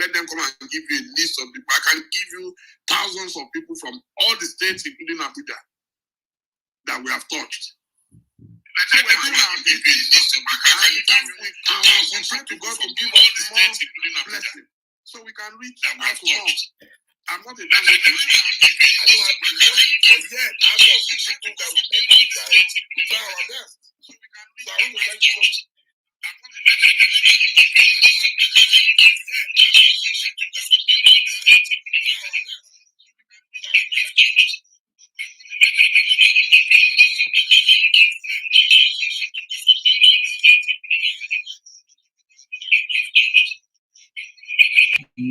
Let them come and give you a list of people. I can give you thousands of people from all the states, including Abuja, that we have touched. So we're doing our duty, and we pray to God to give us more blessing, so we can reach out to more. I'm not a damn I don't have the resources, but yet, out of the people that we make, we try our best. So I want to thank you so much.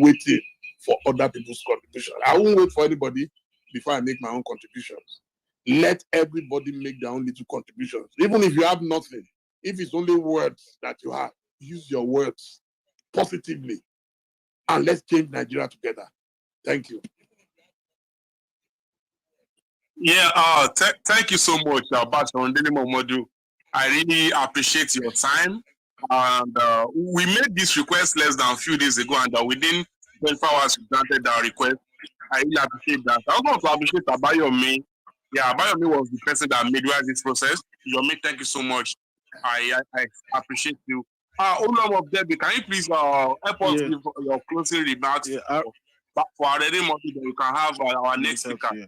Waiting for other people's contribution. I won't wait for anybody before I make my own contributions. Let everybody make their own little contributions. Even if you have nothing, if it's only words that you have, use your words positively. And let's change Nigeria together. Thank you. Yeah, thank you so much, Dele Momodu. I really appreciate your time. And we made this request less than a few days ago, and within 24 hours, we granted our request. I really appreciate that. I also want to appreciate Abayomi. Yeah, Abayomi was the person that made this process. Yomi, thank you so much. I appreciate you. Olom of Debbie, can you please help us give your closing remarks for our Dele Momodu that you can have our next speaker? Yeah.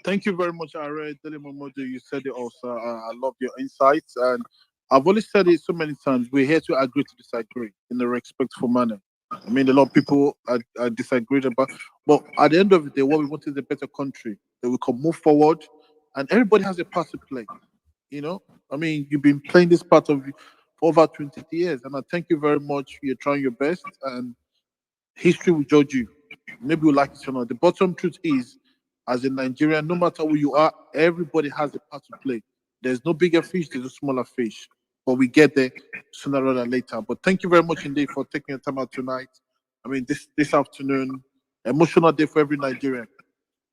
Thank you very much, Dele Momodu. You said it also. I love your insights, and I've always said it so many times. We're here to agree to disagree in a respectful manner. I mean, a lot of people are disagreed about, but at the end of the day, what we want is a better country that we can move forward, and everybody has a part to play. You know, I mean, you've been playing this part for over 20 years, and I thank you very much. You're trying your best, and history will judge you. Maybe you like it or not. The bottom truth is, as a Nigerian, no matter who you are, everybody has a part to play. There's no bigger fish, there's a smaller fish. But we get there sooner rather than later. But thank you very much indeed for taking your time out tonight. I mean, this afternoon, emotional day for every Nigerian.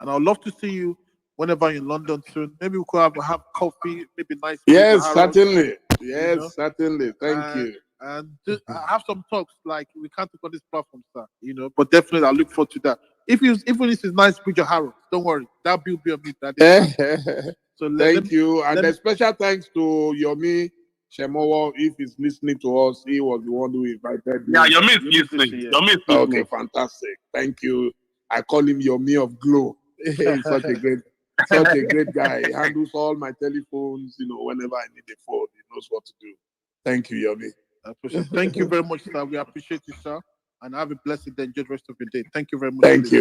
And I'd love to see you whenever you're in London soon. Maybe we could have coffee, maybe nice. Yes, certainly. Yes, you know? Certainly. Thank you. And have some talks, like we can't talk on this platform, sir. You know, but definitely I look forward to that. Even if it's nice bridge of Harrow, don't worry, that will be a meet that day. So thank you, and a special thanks to Yomi Shemowo. If he's listening to us, he was the one who invited me. Yeah, Yomi is listening. Yomi is listening. Okay, fantastic. Thank you. I call him Yomi of Glow. He's such a great guy. He handles all my telephones. You know, whenever I need a phone, he knows what to do. Thank you, Yomi. Thank you very much, sir. We appreciate you, sir. And have a blessed day. Enjoy the rest of your day. Thank you very much. Thank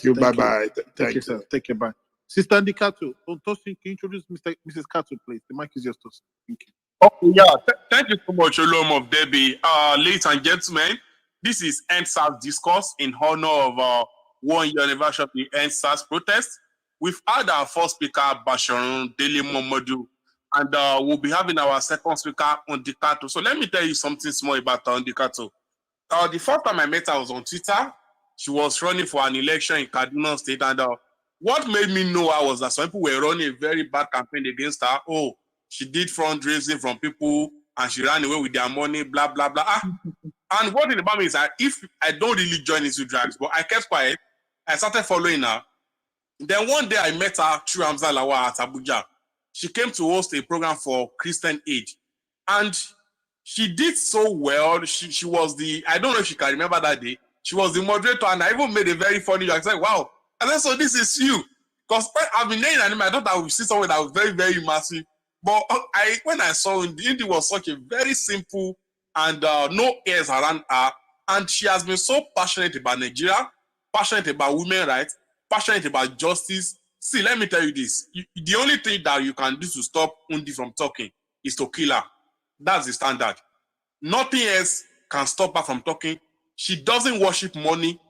you. Bye-bye. Thank you, sir. Take care. Bye. Sister Andy Kato, Tosin, can you introduce Mrs. Kato, please? The mic is yours, Tosin. Thank you. Oh, yeah. Thank you so much, Olom of Debbie. Ladies and gentlemen, this is EndSars Discourse in honor of 1 year anniversary of the EndSars protest. We've had our first speaker, Basharun Dele Momodu, and we'll be having our second speaker, Ndikato. So let me tell you something small about Ndikato. The first time I met her was on Twitter. She was running for an election in Kaduna State, and what made me know her was that some people were running a very bad campaign against her. Oh, she did fundraising from people, and she ran away with their money, blah, blah, blah. And one thing about me is that if I don't really join into drugs, but I kept quiet, I started following her. Then one day I met her through Hamza Lawa at Abuja. She came to host a program for Christian Aid, and she did so well. She was I don't know if she can remember that day. She was the moderator, and I even made a very funny joke. I said, wow. And then, so this is you. Because I've been laying anime, I thought I would see someone that was very, very massive. But when I saw him, it was such a very simple and no airs around her. And she has been so passionate about Nigeria, passionate about women's rights, passionate about justice. See, let me tell you this. The only thing that you can do to stop Undi from talking is to kill her. That's the standard. Nothing else can stop her from talking. She doesn't worship money.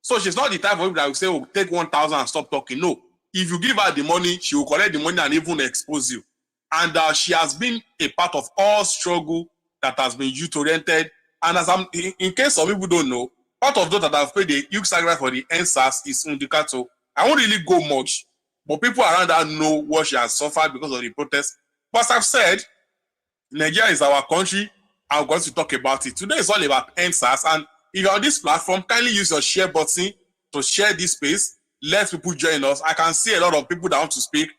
So she's not the type of people that will say, oh, take 1,000 and stop talking. No. If you give her the money, she will collect the money and even expose you. And she has been a part of all struggle that has been youth-oriented. And as in case some people don't know, part of those that have paid the huge sacrifice for the EndSars is Ndikato. I won't really go much, but people around her know what she has suffered because of the protest. But as I've said, Nigeria is our country. I'm going to talk about it. Today is all about EndSars, and if you're on this platform, kindly use your share button to share this space. Let people join us. I can see a lot of people that want to speak.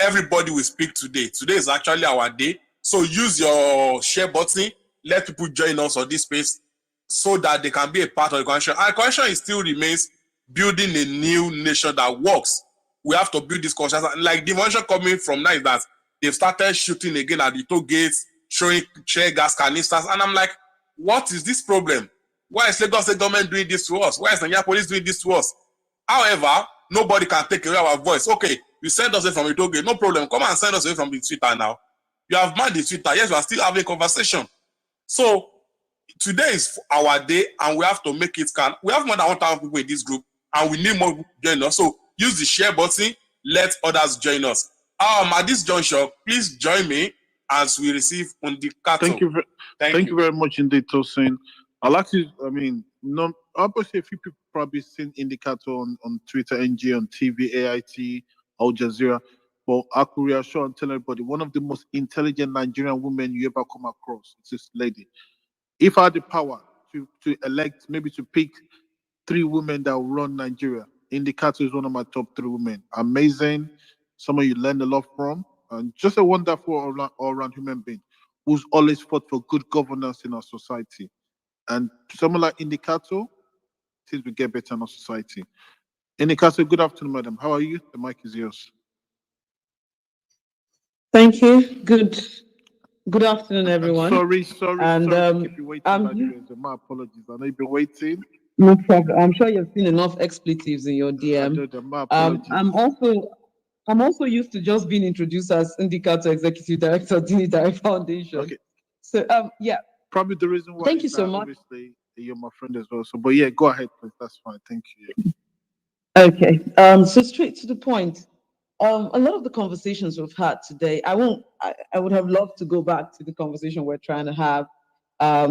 Everybody will speak today. Today is actually our day. So use your share button. Let people join us on this space so that they can be a part of the connection. Our connection still remains building a new nation that works. We have to build this conscience. Like the information coming from now is that they've started shooting again at the toll gates, showing tear gas canisters. And I'm like, what is this problem? Why is Lagos State government doing this to us? Why is Nigerian police doing this to us? However, nobody can take away our voice. Okay, you send us away from the toll gate, no problem. Come and send us away from the Twitter now. You have manned the Twitter. Yes, we are still having a conversation. So today is our day, and we have to make it count. We have more than 1,000 people in this group, and we need more people to join us. So use the share button. Let others join us. At this juncture, please join me as we receive Undikato. Thank you very much indeed, Tosin. I'd like to, obviously a few people probably seen Indicator on Twitter, NG, on TV, AIT, Al Jazeera. But I could reassure and tell everybody, one of the most intelligent Nigerian women you ever come across is this lady. If I had the power to elect, maybe to pick 3 women that will run Nigeria, Indicator is one of my top 3 women. Amazing, someone you learn a lot from, and just a wonderful all-round human being who's always fought for good governance in our society. And someone like Indicator, things will get better in our society. Indicator, good afternoon, madam. How are you? The mic is yours. Thank you. Good afternoon, everyone. Sorry to keep you waiting. My apologies. I know you've been waiting. No problem. I'm sure you've seen enough expletives in your DM. My apologies. I'm also used to just being introduced as Indicator Executive Director, Dele Foundation. Okay. So yeah. Probably the reason why. Thank you so much. Obviously, you're my friend as well. So, but yeah, go ahead, please. That's fine. Thank you. Okay. So straight to the point. A lot of the conversations we've had today, I would have loved to go back to the conversation we're trying to have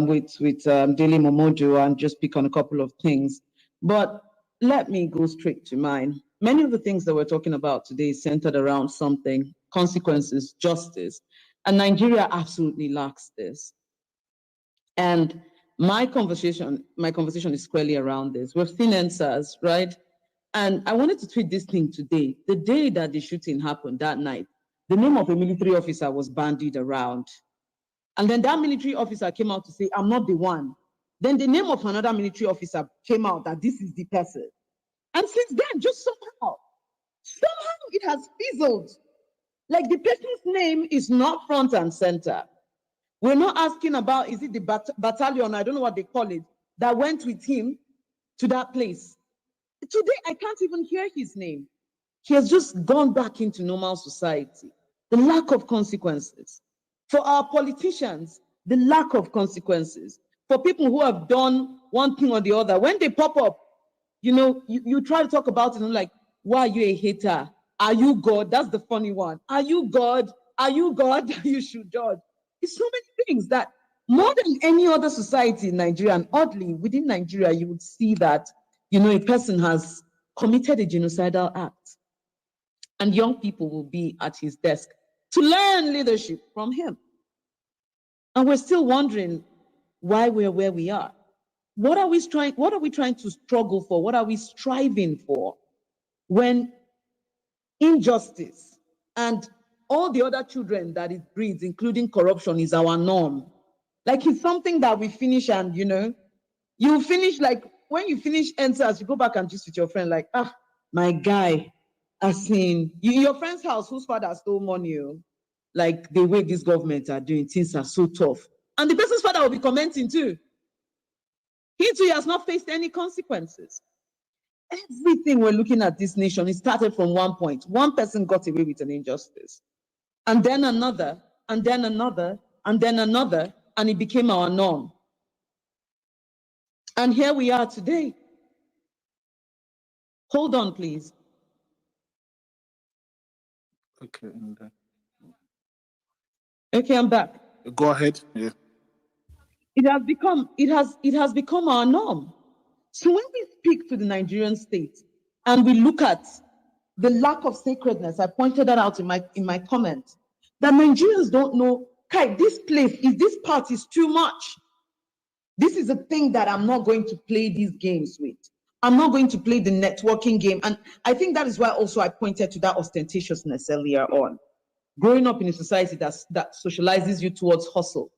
with Dele Momodu and just pick on a couple of things. But let me go straight to mine. Many of the things that we're talking about today is centered around something, consequences, justice. And Nigeria absolutely lacks this. And my conversation is squarely around this. We've seen EndSars, right? And I wanted to tweet this thing today. The day that the shooting happened that night, the name of a military officer was bandied around. And then that military officer came out to say, I'm not the one. Then the name of another military officer came out that this is the person. And since then, just somehow it has fizzled. Like the person's name is not front and center. We're not asking about, is it the battalion, I don't know what they call it, that went with him to that place. Today, I can't even hear his name. He has just gone back into normal society. The lack of consequences. For our politicians, the lack of consequences. For people who have done one thing or the other, when they pop up, you try to talk about it and like, why are you a hater? Are you God? That's the funny one. Are you God? Are you God? You should judge. It's so many things that more than any other society in Nigeria, and oddly, within Nigeria, you would see that, a person has committed a genocidal act and young people will be at his desk to learn leadership from him. And we're still wondering why we're where we are. What are we trying to struggle for? What are we striving for when injustice and all the other children that it breeds, including corruption, is our norm? Like it's something that we finish and, you finish like, when you finish EndSars, you go back and just with your friend like, my guy, as in, your friend's house whose father stole money, like the way this government are doing, things are so tough. And the person's father will be commenting too. He too has not faced any consequences. Everything we're looking at this nation, it started from one point. One person got away with an injustice. And then another, and then another, and then another, and it became our norm. And here we are today. Hold on, please. Okay. Okay, I'm back. Go ahead. Yeah. It has become our norm. So when we speak to the Nigerian state and we look at the lack of sacredness, I pointed that out in my comment, that Nigerians don't know, this part is too much. This is a thing that I'm not going to play these games with. I'm not going to play the networking game. And I think that is why also I pointed to that ostentatiousness earlier on. Growing up in a society that socializes you towards hustle.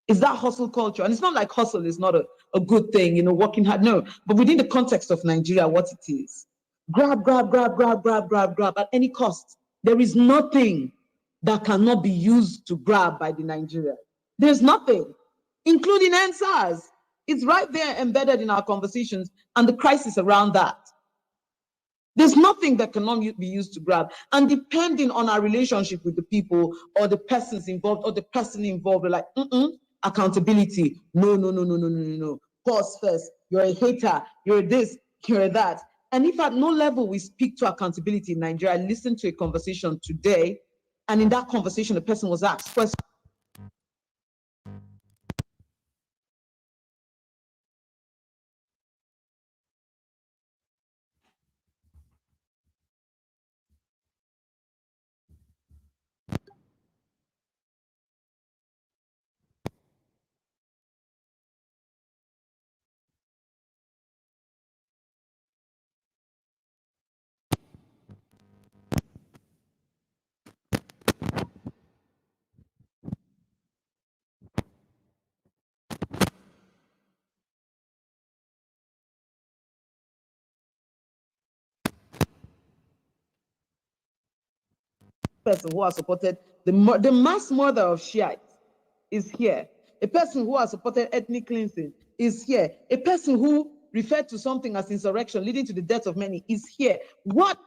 Is that hustle culture? And it's not like hustle is not a good thing, working hard. No, but within the context of Nigeria, what it is. Grab, grab, grab, grab, grab, grab, grab at any cost. There is nothing that cannot be used to grab by the Nigerian. There's nothing, including EndSars. It's right there embedded in our conversations and the crisis around that. There's nothing that cannot be used to grab. And depending on our relationship with the people or the persons involved or the person involved, we're like, accountability. No. Pause first. You're a hater. You're this. You're that. And if at no level we speak to accountability in Nigeria, I listened to a conversation today, and in that conversation, the person was asked first. Person who has supported the mass murder of Shiites is here. A person who has supported ethnic cleansing is here. A person who referred to something as insurrection leading to the death of many is here. What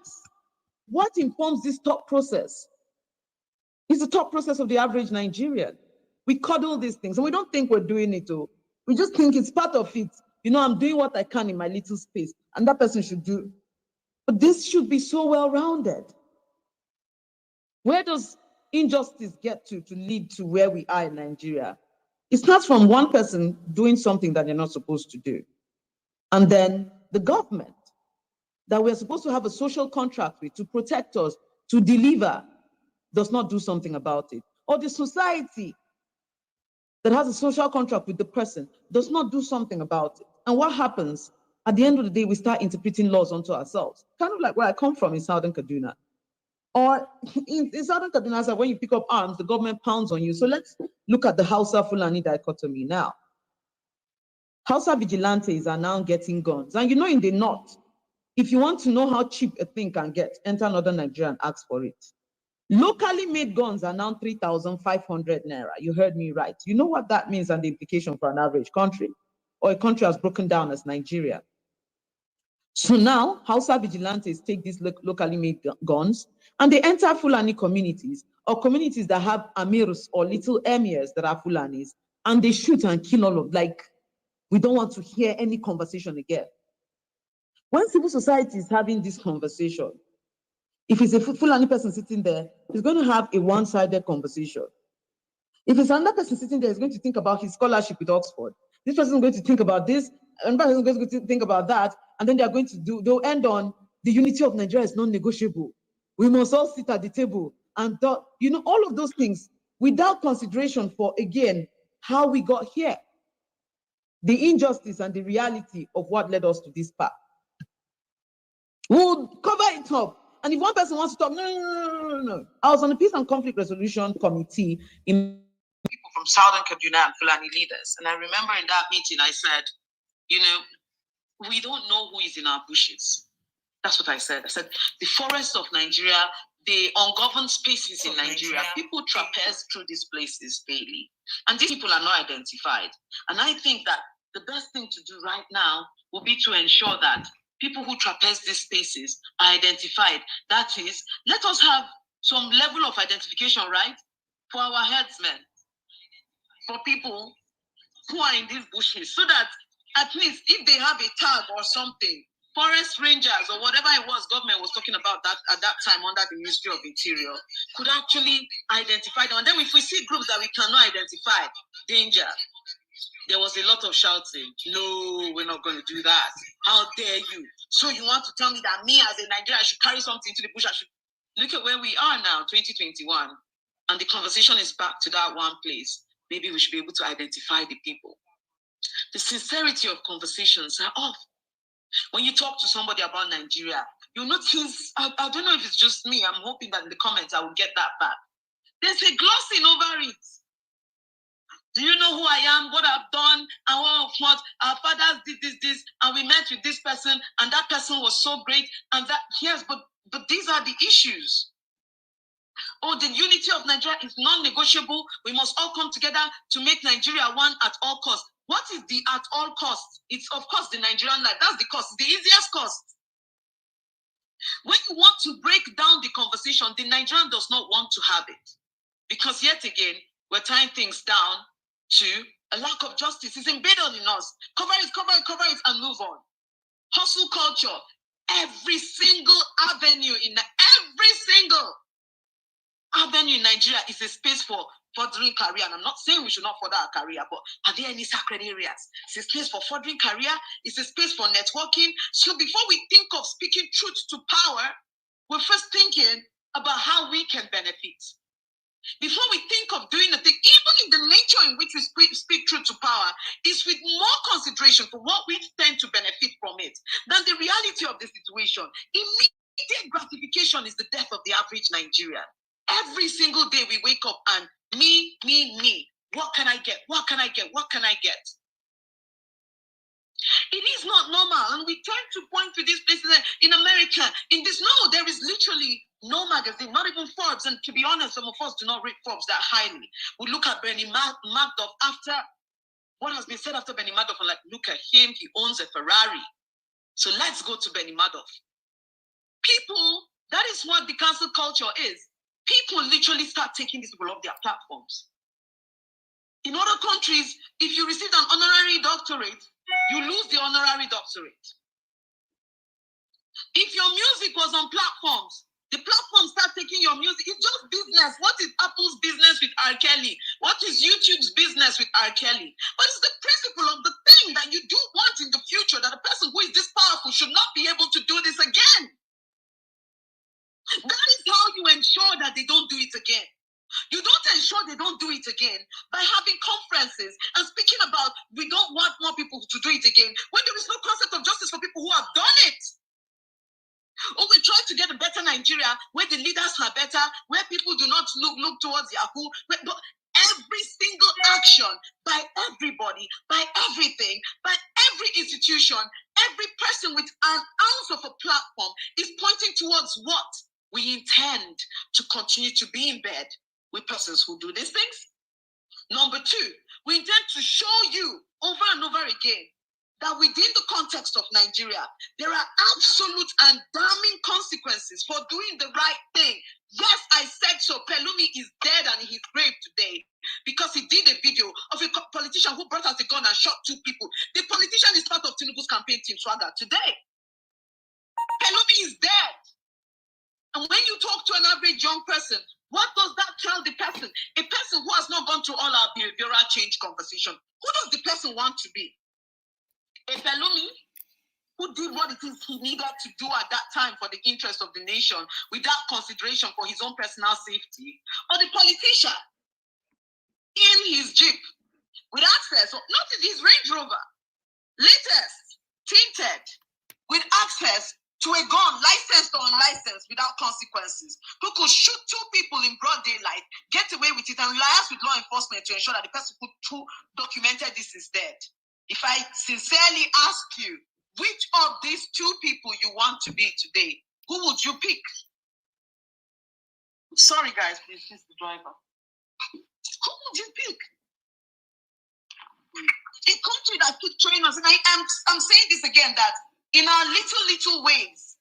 informs this thought process? It's the thought process of the average Nigerian. We coddle these things and we don't think we're doing it. We just think it's part of it. I'm doing what I can in my little space, and that person should do. But this should be so well-rounded. Where does injustice get to lead to where we are in Nigeria? It starts from one person doing something that they're not supposed to do. And then the government that we're supposed to have a social contract with to protect us, to deliver, does not do something about it. Or the society that has a social contract with the person does not do something about it. And what happens? At the end of the day, we start interpreting laws onto ourselves. Kind of like where I come from in Southern Kaduna. Or in Southern Kaduna, when you pick up arms, the government pounds on you. So let's look at the Hausa Fulani dichotomy now. Hausa vigilantes are now getting guns. And in the north, if you want to know how cheap a thing can get, enter northern Nigeria and ask for it. Locally made guns are now 3,500 naira. You heard me right. You know what that means and the implication for an average country, or a country as broken down as Nigeria. So now, Hausa vigilantes take these locally made guns and they enter Fulani communities or communities that have amirs or little emirs that are Fulanis, and they shoot and kill all of, we don't want to hear any conversation again. When civil society is having this conversation, if it's a Fulani person sitting there, he's going to have a one-sided conversation. If it's another person sitting there, he's going to think about his scholarship with Oxford. This person is going to think about this, another person is going to think about that, and then they'll end on the unity of Nigeria is non-negotiable. We must all sit at the table and all of those things without consideration for, again, how we got here. The injustice and the reality of what led us to this path. We'll cover it up. And if one person wants to talk, no. I was on the Peace and Conflict Resolution Committee in people from Southern Kaduna and Fulani leaders. And I remember in that meeting, I said, we don't know who is in our bushes. That's what I said. I said, the forests of Nigeria, the ungoverned spaces in Nigeria, people traverse through these places daily. And these people are not identified. And I think that the best thing to do right now will be to ensure that people who traverse these spaces are identified. That is, let us have some level of identification, right? For our headsmen, for people who are in these bushes, so that at least if they have a tag or something, forest rangers or whatever it was government was talking about that at that time under the Ministry of Interior could actually identify them. And then if we see groups that we cannot identify, danger. There was a lot of shouting. No, we're not going to do that. How dare you? So you want to tell me that me as a Nigerian, I should carry something to the bush? I should look at where we are now, 2021. And the conversation is back to that one place. Maybe we should be able to identify the people. The sincerity of conversations are off. When you talk to somebody about Nigeria, you notice, I don't know if it's just me, I'm hoping that in the comments I will get that back. There's a glossing over it. Do you know who I am, what I've done, and what our fathers did this, and we met with this person, and that person was so great, and that, yes, but these are the issues. Oh, the unity of Nigeria is non-negotiable. We must all come together to make Nigeria one at all costs. What is the at all costs? It's, of course, the Nigerian life. That's the cost. It's the easiest cost. When you want to break down the conversation, the Nigerian does not want to have it. Because yet again, we're tying things down to a lack of justice. It's embedded in us. Cover it, and move on. Hustle culture. Every single avenue in Nigeria is a space for furthering career. And I'm not saying we should not further our career, but are there any sacred areas? It's a space for furthering career. It's a space for networking. So before we think of speaking truth to power, we're first thinking about how we can benefit. Before we think of doing a thing, even in the nature in which we speak truth to power, is with more consideration for what we stand to benefit from it than the reality of the situation. Immediate gratification is the death of the average Nigerian. Every single day we wake up and me. What can I get? What can I get? What can I get? It is not normal. And we tend to point to these places in America. No, there is literally no magazine, not even Forbes. And to be honest, some of us do not read Forbes that highly. We look at Bernie Madoff after what has been said after Bernie Madoff, and like, look at him, he owns a Ferrari. So let's go to Bernie Madoff. People, that is what the cancel culture is. People literally start taking these people off their platforms. In other countries, if you received an honorary doctorate, you lose the honorary doctorate. If your music was on platforms, the platforms start taking your music. It's just business. What is Apple's business with R. Kelly? What is YouTube's business with R. Kelly? But it's the principle of the thing that you do want in the future, that a person who is this powerful should not be able to do this again. That is how you ensure that they don't do it again. You don't ensure they don't do it again by having conferences and speaking about we don't want more people to do it again when there is no concept of justice for people who have done it. Or we try to get a better Nigeria where the leaders are better, where people do not look towards Yahoo. But every single action by everybody, by everything, by every institution, every person with an ounce of a platform is pointing towards what? We intend to continue to be in bed with persons who do these things. Number two, we intend to show you over and over again that within the context of Nigeria, there are absolute and damning consequences for doing the right thing. Yes, I said so. Pelumi is dead and in his grave today because he did a video of a politician who brought out a gun and shot 2 people. The politician is part of Tinubu's campaign team Swagger today. Pelumi is dead. And when you talk to an average young person, what does that tell the person? A person who has not gone through all our behavioral change conversation. Who does the person want to be? A Pelumi who did what it is he needed to do at that time for the interest of the nation without consideration for his own personal safety? Or the politician in his Jeep with access, or not in his Range Rover, latest, tinted, with access to a gun, licensed or unlicensed, without consequences, who could shoot 2 people in broad daylight, get away with it, and liaise with law enforcement to ensure that the person who documented this is dead. If I sincerely ask you, which of these 2 people you want to be today, who would you pick? Sorry, guys, please, she's the driver. Who would you pick? A country that keeps training us, and I'm saying this again, that in our little ways,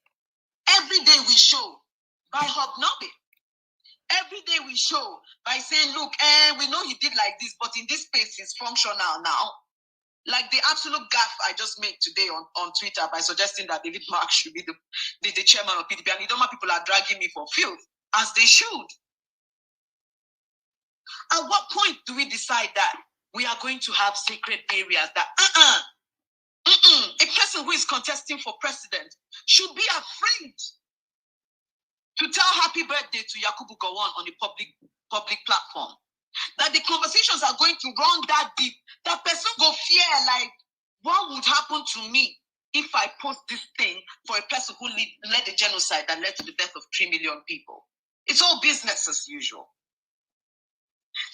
every day we show by hobnobbing. Every day we show by saying, look, we know he did like this, but in this space he's functional now. Like the absolute gaffe I just made today on Twitter by suggesting that David Mark should be the chairman of PDP. And Idoma people are dragging me for filth, as they should. At what point do we decide that we are going to have sacred areas that a person who is contesting for president should be afraid to tell happy birthday to Yakubu Gowon on a public platform? That the conversations are going to run that deep, that person go fear, like, what would happen to me if I post this thing for a person who led a genocide that led to the death of 3 million people? It's all business as usual.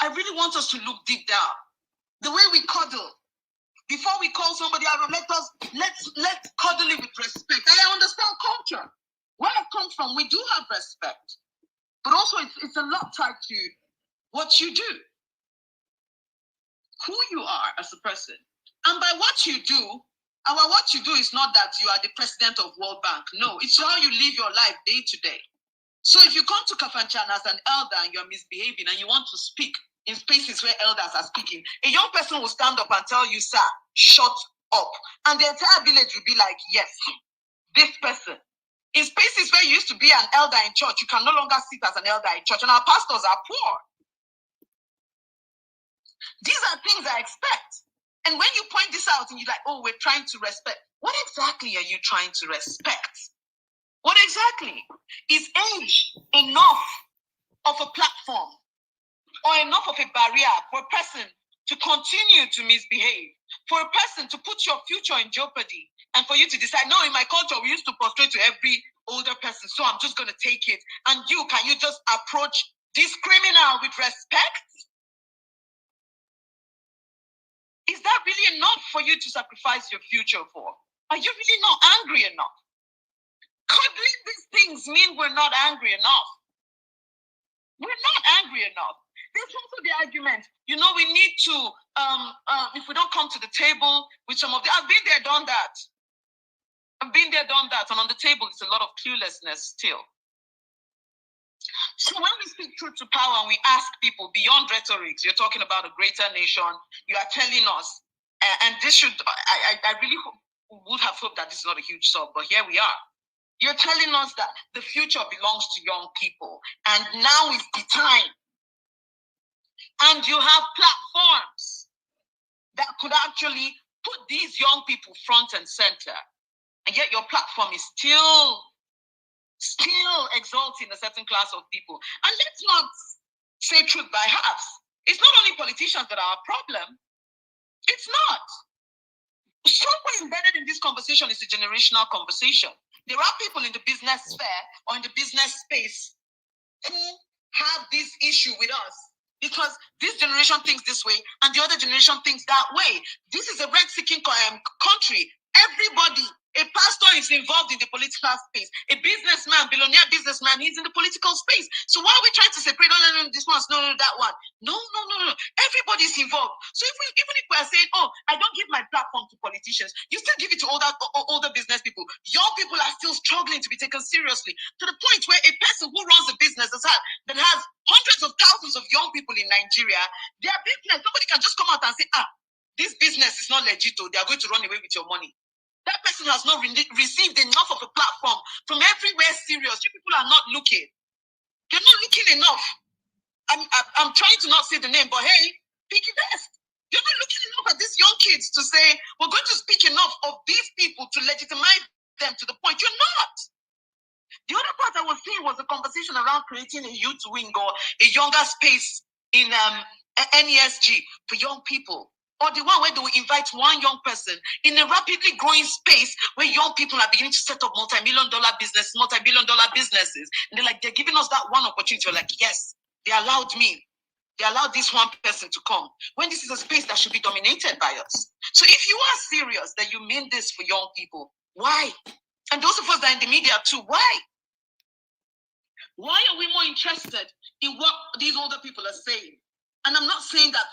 I really want us to look deep down. The way we cuddle. Before we call somebody out, let's cuddle it with respect. I understand culture. Where I come from, we do have respect. But also it's a lot tied to what you do, who you are as a person. And by what you do, what you do is not that you are the president of World Bank. No, it's how you live your life day to day. So if you come to Kafanchan as an elder and you're misbehaving and you want to speak in spaces where elders are speaking, a young person will stand up and tell you, sir, shut up. And the entire village will be like, yes, this person. In spaces where you used to be an elder in church, you can no longer sit as an elder in church. And our pastors are poor. These are things I expect. And when you point this out and you're like, oh, we're trying to respect. What exactly are you trying to respect? What exactly? Is age enough of a platform or enough of a barrier for a person to continue to misbehave, for a person to put your future in jeopardy, and for you to decide, no, in my culture, we used to prostrate to every older person, so I'm just going to take it. And can you just approach this criminal with respect? Is that really enough for you to sacrifice your future for? Are you really not angry enough? Cuddling these things mean we're not angry enough. We're not angry enough. There's also the argument, we need to, if we don't come to the table with some of the, I've been there, done that. And on the table, it's a lot of cluelessness still. So when we speak truth to power and we ask people beyond rhetoric, you're talking about a greater nation, you are telling us, and this should, I really would have hoped that this is not a huge sub, but here we are. You're telling us that the future belongs to young people, and now is the time. And you have platforms that could actually put these young people front and center, and yet your platform is still exalting a certain class of people. And let's not say truth by halves. It's not only politicians that are a problem. It's not. Somewhere embedded in this conversation is a generational conversation. There are people in the business sphere or in the business space who have this issue with us because this generation thinks this way and the other generation thinks that way. This is a rent-seeking country. Everybody, a pastor is involved in the political space. A businessman, billionaire businessman, he's in the political space. So why are we trying to separate? No, this one's no, that one. No. Everybody's involved. So even if we're saying, oh, I don't give my platform to politicians, you still give it to older business people. Young people are still struggling to be taken seriously to the point where a person who runs a business that has hundreds of thousands of young people in Nigeria, their business, somebody can just come out and say, this business is not legit, they are going to run away with your money. That person has not received enough of a platform from everywhere serious. You people are not looking. You're not looking enough. I'm trying to not say the name, but hey, pick it best. You're not looking enough at these young kids to say, we're going to speak enough of these people to legitimize them to the point. You're not. The other part I was saying was a conversation around creating a youth wing or a younger space in NESG for young people. Or the one where they will invite one young person in a rapidly growing space where young people are beginning to set up multi-billion dollar businesses. And they're giving us that one opportunity. We're like, yes, they allowed me. They allowed this one person to come. When this is a space that should be dominated by us. So if you are serious that you mean this for young people, why? And those of us that are in the media too, why? Why are we more interested in what these older people are saying? And I'm not saying that,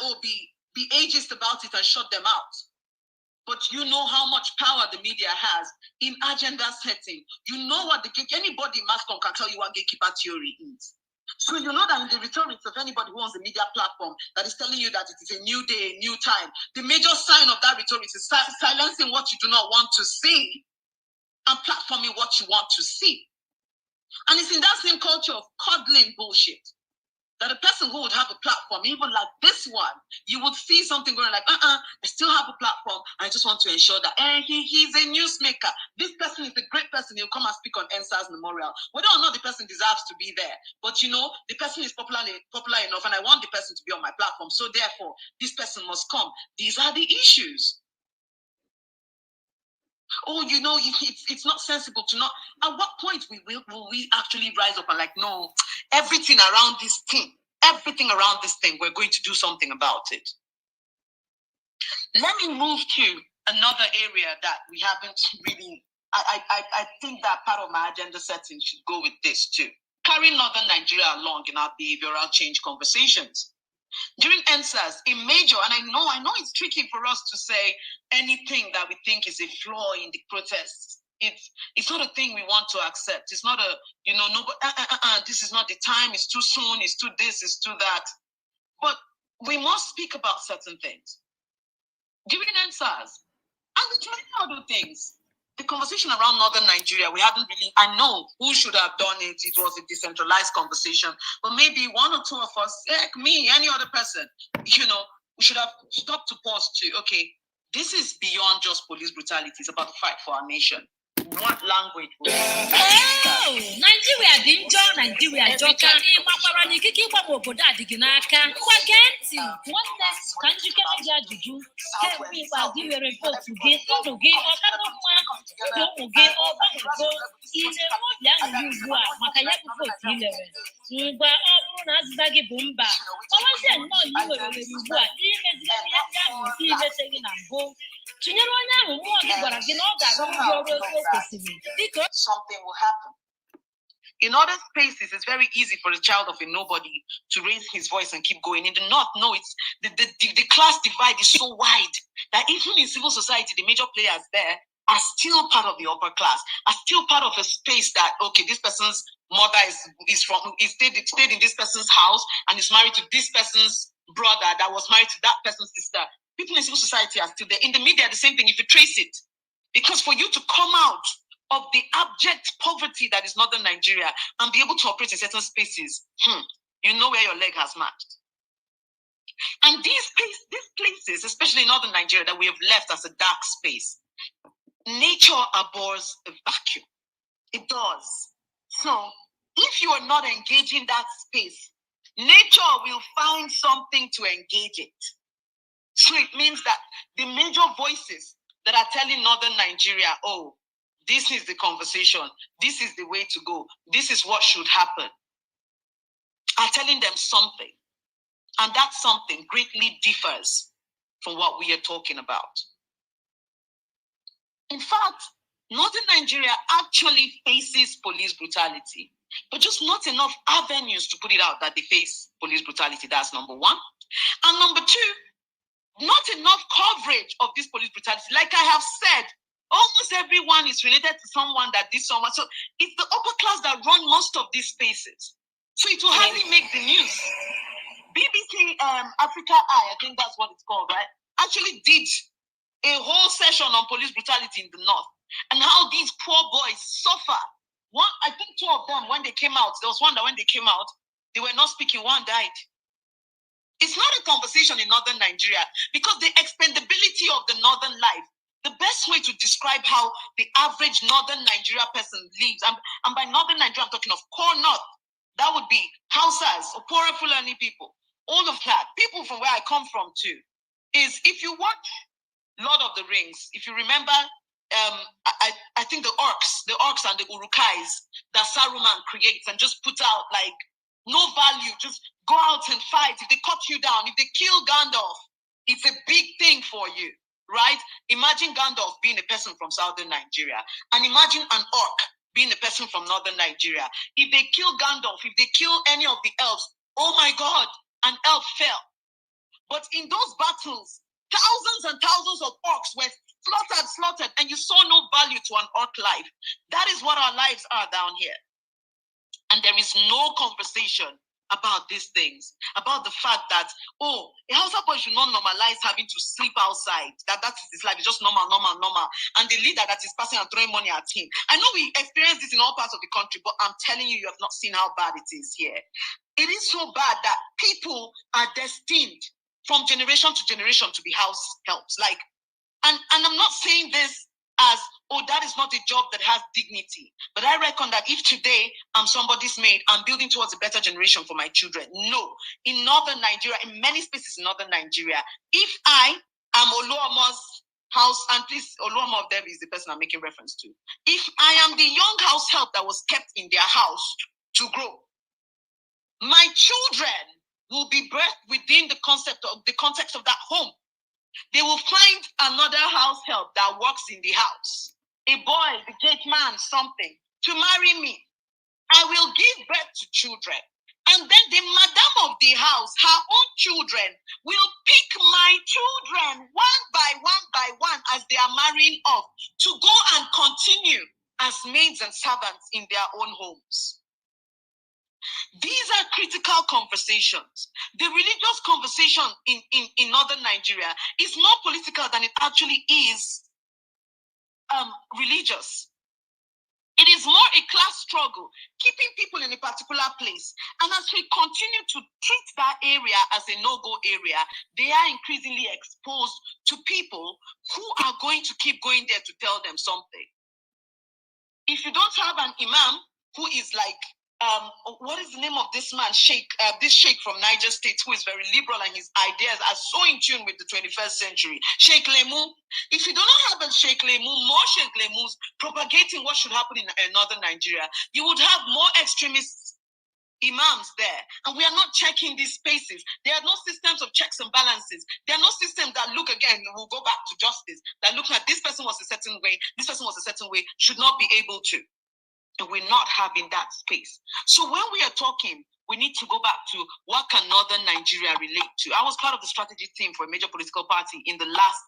be ageist about it and shut them out. But you know how much power the media has in agenda setting. You know what anybody in mass can tell you what gatekeeper theory is. So you know that in the rhetorics of anybody who owns a media platform that is telling you that it is a new day, a new time, the major sign of that rhetoric is silencing what you do not want to see and platforming what you want to see. And it's in that same culture of coddling bullshit that a person who would have a platform, even like this one, you would see something going like, I still have a platform. I just want to ensure that he's a newsmaker. This person is a great person. He'll come and speak on EndSars Memorial. Whether or not the person deserves to be there, but the person is popular enough, and I want the person to be on my platform. So therefore, this person must come. These are the issues. oh, it's not sensible to not. At what point will we actually rise up and like, no, everything around this thing, we're going to do something about it. Let me move to another area that we haven't really. I think that part of my agenda setting should go with this too. Carrying Northern Nigeria along in our behavioral change conversations. During EndSars, a major, and I know it's tricky for us to say anything that we think is a flaw in the protests. It's not a thing we want to accept. It's not this is not the time, it's too soon, it's too this, it's too that. But we must speak about certain things. During EndSars, and with many other things, the conversation around Northern Nigeria, we hadn't really, I know who should have done it. It was a decentralized conversation, but maybe one or two of us, like me, any other person, we should have stopped to pause to, okay, this is beyond just police brutality. It's about the fight for our nation. What language would Oh, Nigeria didn't join Nigeria. Joka, Makwara, Nikiki, Wamoboda, Diginaka, Quagenti, one next country can judge. Help me while you report to get all the game or don't get all go in a young Makayaku for 11. Uba, Nazbagi Bumba. I said, no, you were even taking a go. Something will happen. In other spaces, it's very easy for a child of a nobody to raise his voice and keep going. In the North, no, it's the class divide is so wide that even in civil society, the major players there are still part of the upper class, are still part of a space that, okay, this person's mother stayed in this person's house and is married to this person's brother that was married to that person's sister. People in civil society are still there. In the media, the same thing, if you trace it. Because for you to come out of the abject poverty that is Northern Nigeria and be able to operate in certain spaces, you know where your leg has matched. And these places, especially in Northern Nigeria, that we have left as a dark space, nature abhors a vacuum. It does. So if you are not engaging that space, nature will find something to engage it. So it means that the major voices that are telling Northern Nigeria, oh, this is the conversation, this is the way to go, this is what should happen, are telling them something. And that something greatly differs from what we are talking about. In fact, Northern Nigeria actually faces police brutality, but just not enough avenues to put it out that they face police brutality. That's number one. And number two, not enough coverage of this police brutality. Like I have said, almost everyone is related to someone that did someone. So it's the upper class that run most of these spaces. So it will hardly make the news. BBC Africa Eye, I think that's what it's called, right? Actually did a whole session on police brutality in the North and how these poor boys suffer. I think two of them, when they came out, there was one that when they came out, they were not speaking, one died. It's not a conversation in Northern Nigeria because the expendability of the Northern life, the best way to describe how the average Northern Nigeria person lives, and by Northern Nigeria, I'm talking of core North, that would be Hausas, Opora Fulani people, all of that. People from where I come from too, is if you watch Lord of the Rings, if you remember, I think the orcs and the urukais that Saruman creates and just put out like no value, just go out and fight. If they cut you down, if they kill Gandalf, it's a big thing for you, right? Imagine Gandalf being a person from Southern Nigeria, and imagine an orc being a person from Northern Nigeria. If they kill Gandalf, if they kill any of the elves, oh my God, an elf fell. But in those battles, thousands and thousands of orcs were slaughtered, and you saw no value to an orc life. That is what our lives are down here. And there is no conversation about these things, about the fact that, oh, a Hausa boy should not normalize having to sleep outside. That is his life. It's just normal. And the leader that is passing and throwing money at him. I know we experience this in all parts of the country, but I'm telling you, you have not seen how bad it is here. It is so bad that people are destined from generation to generation to be house helps. And I'm not saying this as, oh, that is not a job that has dignity. But I reckon that if today I'm somebody's maid, I'm building towards a better generation for my children. No. In Northern Nigeria, in many spaces in Northern Nigeria, if I am Oluomo's house, and please, Oluoma of Debbie is the person I'm making reference to. If I am the young house help that was kept in their house to grow, my children will be birthed within the context of that home. They will find another house help that works in the house, a boy, the gate man, something, to marry me. I will give birth to children. And then the madam of the house, her own children, will pick my children one by one as they are marrying off to go and continue as maids and servants in their own homes. These are critical conversations. The religious conversation in northern Nigeria is more political than it actually is religious. It is more a class struggle, keeping people in a particular place. And as we continue to treat that area as a no-go area, they are increasingly exposed to people who are going to keep going there to tell them something. If you don't have an imam who is like, what is the name of this man, this sheikh from Niger State, who is very liberal and his ideas are so in tune with the 21st century, Sheikh Lemu. If you do not have a Sheikh Lemu, more Sheikh Lemus propagating what should happen in northern Nigeria, you would have more extremist imams there. And we are not checking these spaces. There are no systems of checks and balances. There are no systems that look, again, we'll go back to justice, that look at this person was a certain way, this person was a certain way, should not be able to. And we're not having that space. So when we are talking, we need to go back to what can northern Nigeria relate to. I was part of the strategy team for a major political party in the last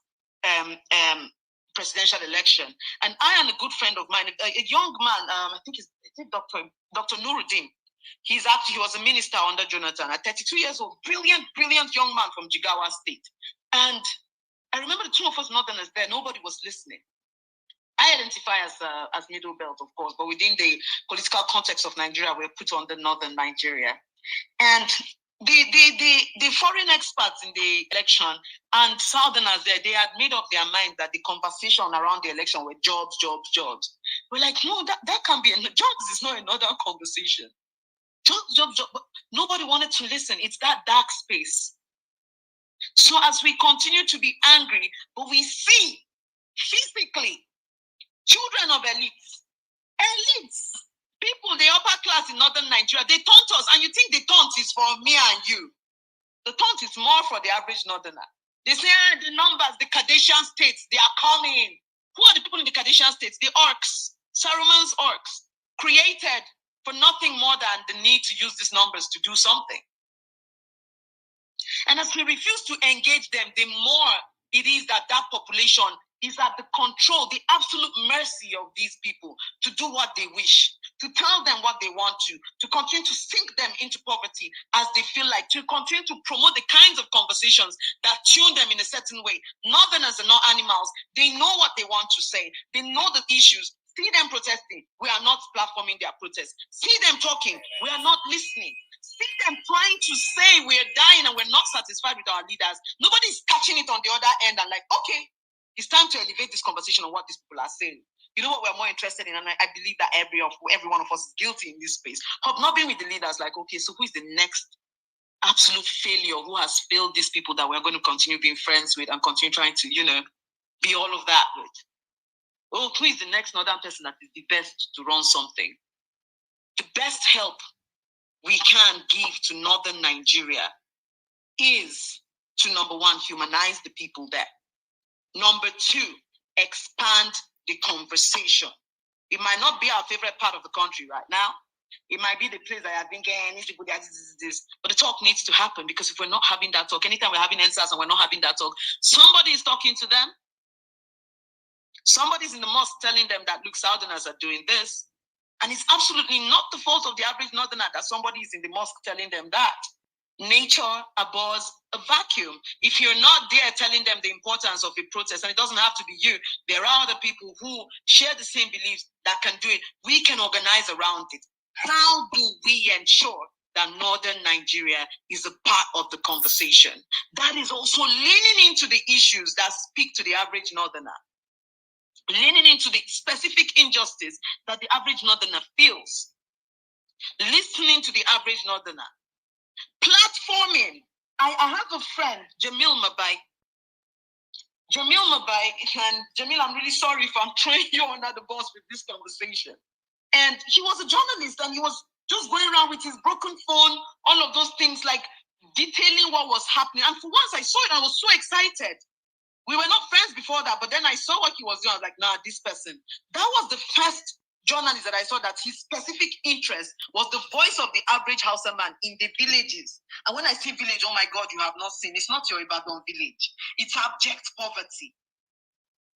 presidential election. And I and a good friend of mine, a young man, I think it's Dr. Nuruddin. He was a minister under Jonathan at 32 years old, brilliant young man from Jigawa State. And I remember the two of us northerners there, nobody was listening. I identify as middle belt, of course, but within the political context of Nigeria, we're put on the northern Nigeria. And the foreign experts in the election and southerners there, they had made up their mind that the conversation around the election were jobs. We're like, no, that can't be, jobs is not another conversation. Jobs, but nobody wanted to listen. It's that dark space. So as we continue to be angry, but we see physically children of elites, people, the upper class in northern Nigeria, they taunt us, and you think the taunt is for me and you. The taunt is more for the average northerner. They say, the numbers, the Kardashian states, they are coming. Who are the people in the Kardashian states? The orcs, Saruman's orcs, created for nothing more than the need to use these numbers to do something. And as we refuse to engage them, the more it is that population is at the control, the absolute mercy of these people to do what they wish, to tell them what they want to continue to sink them into poverty as they feel like, to continue to promote the kinds of conversations that tune them in a certain way. Northerners are not animals. They know what they want to say. They know the issues. See them protesting. We are not platforming their protests. See them talking. We are not listening. See them trying to say we're dying and we're not satisfied with our leaders. Nobody's catching it on the other end and like, okay, it's time to elevate this conversation on what these people are saying. You know what we're more interested in? And I believe that every one of us is guilty in this space. Hobnobbing with the leaders, like, okay, so who is the next absolute failure who has failed these people that we're going to continue being friends with and continue trying to, be all of that with? Oh, who is the next northern person that is the best to run something? The best help we can give to northern Nigeria is to, number one, humanize the people there. Number two, expand the conversation. It might not be our favorite part of the country right now. It might be the place that I've been getting these people, this. But the talk needs to happen, because if we're not having that talk, anytime we're having EndSars and we're not having that talk, somebody is talking to them. Somebody's in the mosque telling them that, look, Southerners are doing this. And it's absolutely not the fault of the average Northerner that somebody is in the mosque telling them that. Nature abhors a vacuum. If you're not there telling them the importance of a protest, and it doesn't have to be you, there are other people who share the same beliefs that can do it. We can organize around it. How do we ensure that northern Nigeria is a part of the conversation? That is also leaning into the issues that speak to the average Northerner, leaning into the specific injustice that the average Northerner feels, listening to the average Northerner, platforming. I have a friend, Jamil Mabai. Jamil Mabai, and Jamil, I'm really sorry if I'm throwing you under the bus with this conversation. And he was a journalist, and he was just going around with his broken phone, all of those things, like detailing what was happening. And for once I saw it, I was so excited. We were not friends before that, but then I saw what he was doing. I was like, nah, this person. That was the first journalist that I saw that his specific interest was the voice of the average Hausa man in the villages. And when I say village, oh my God, you have not seen. It's not your Ibadan village. It's abject poverty.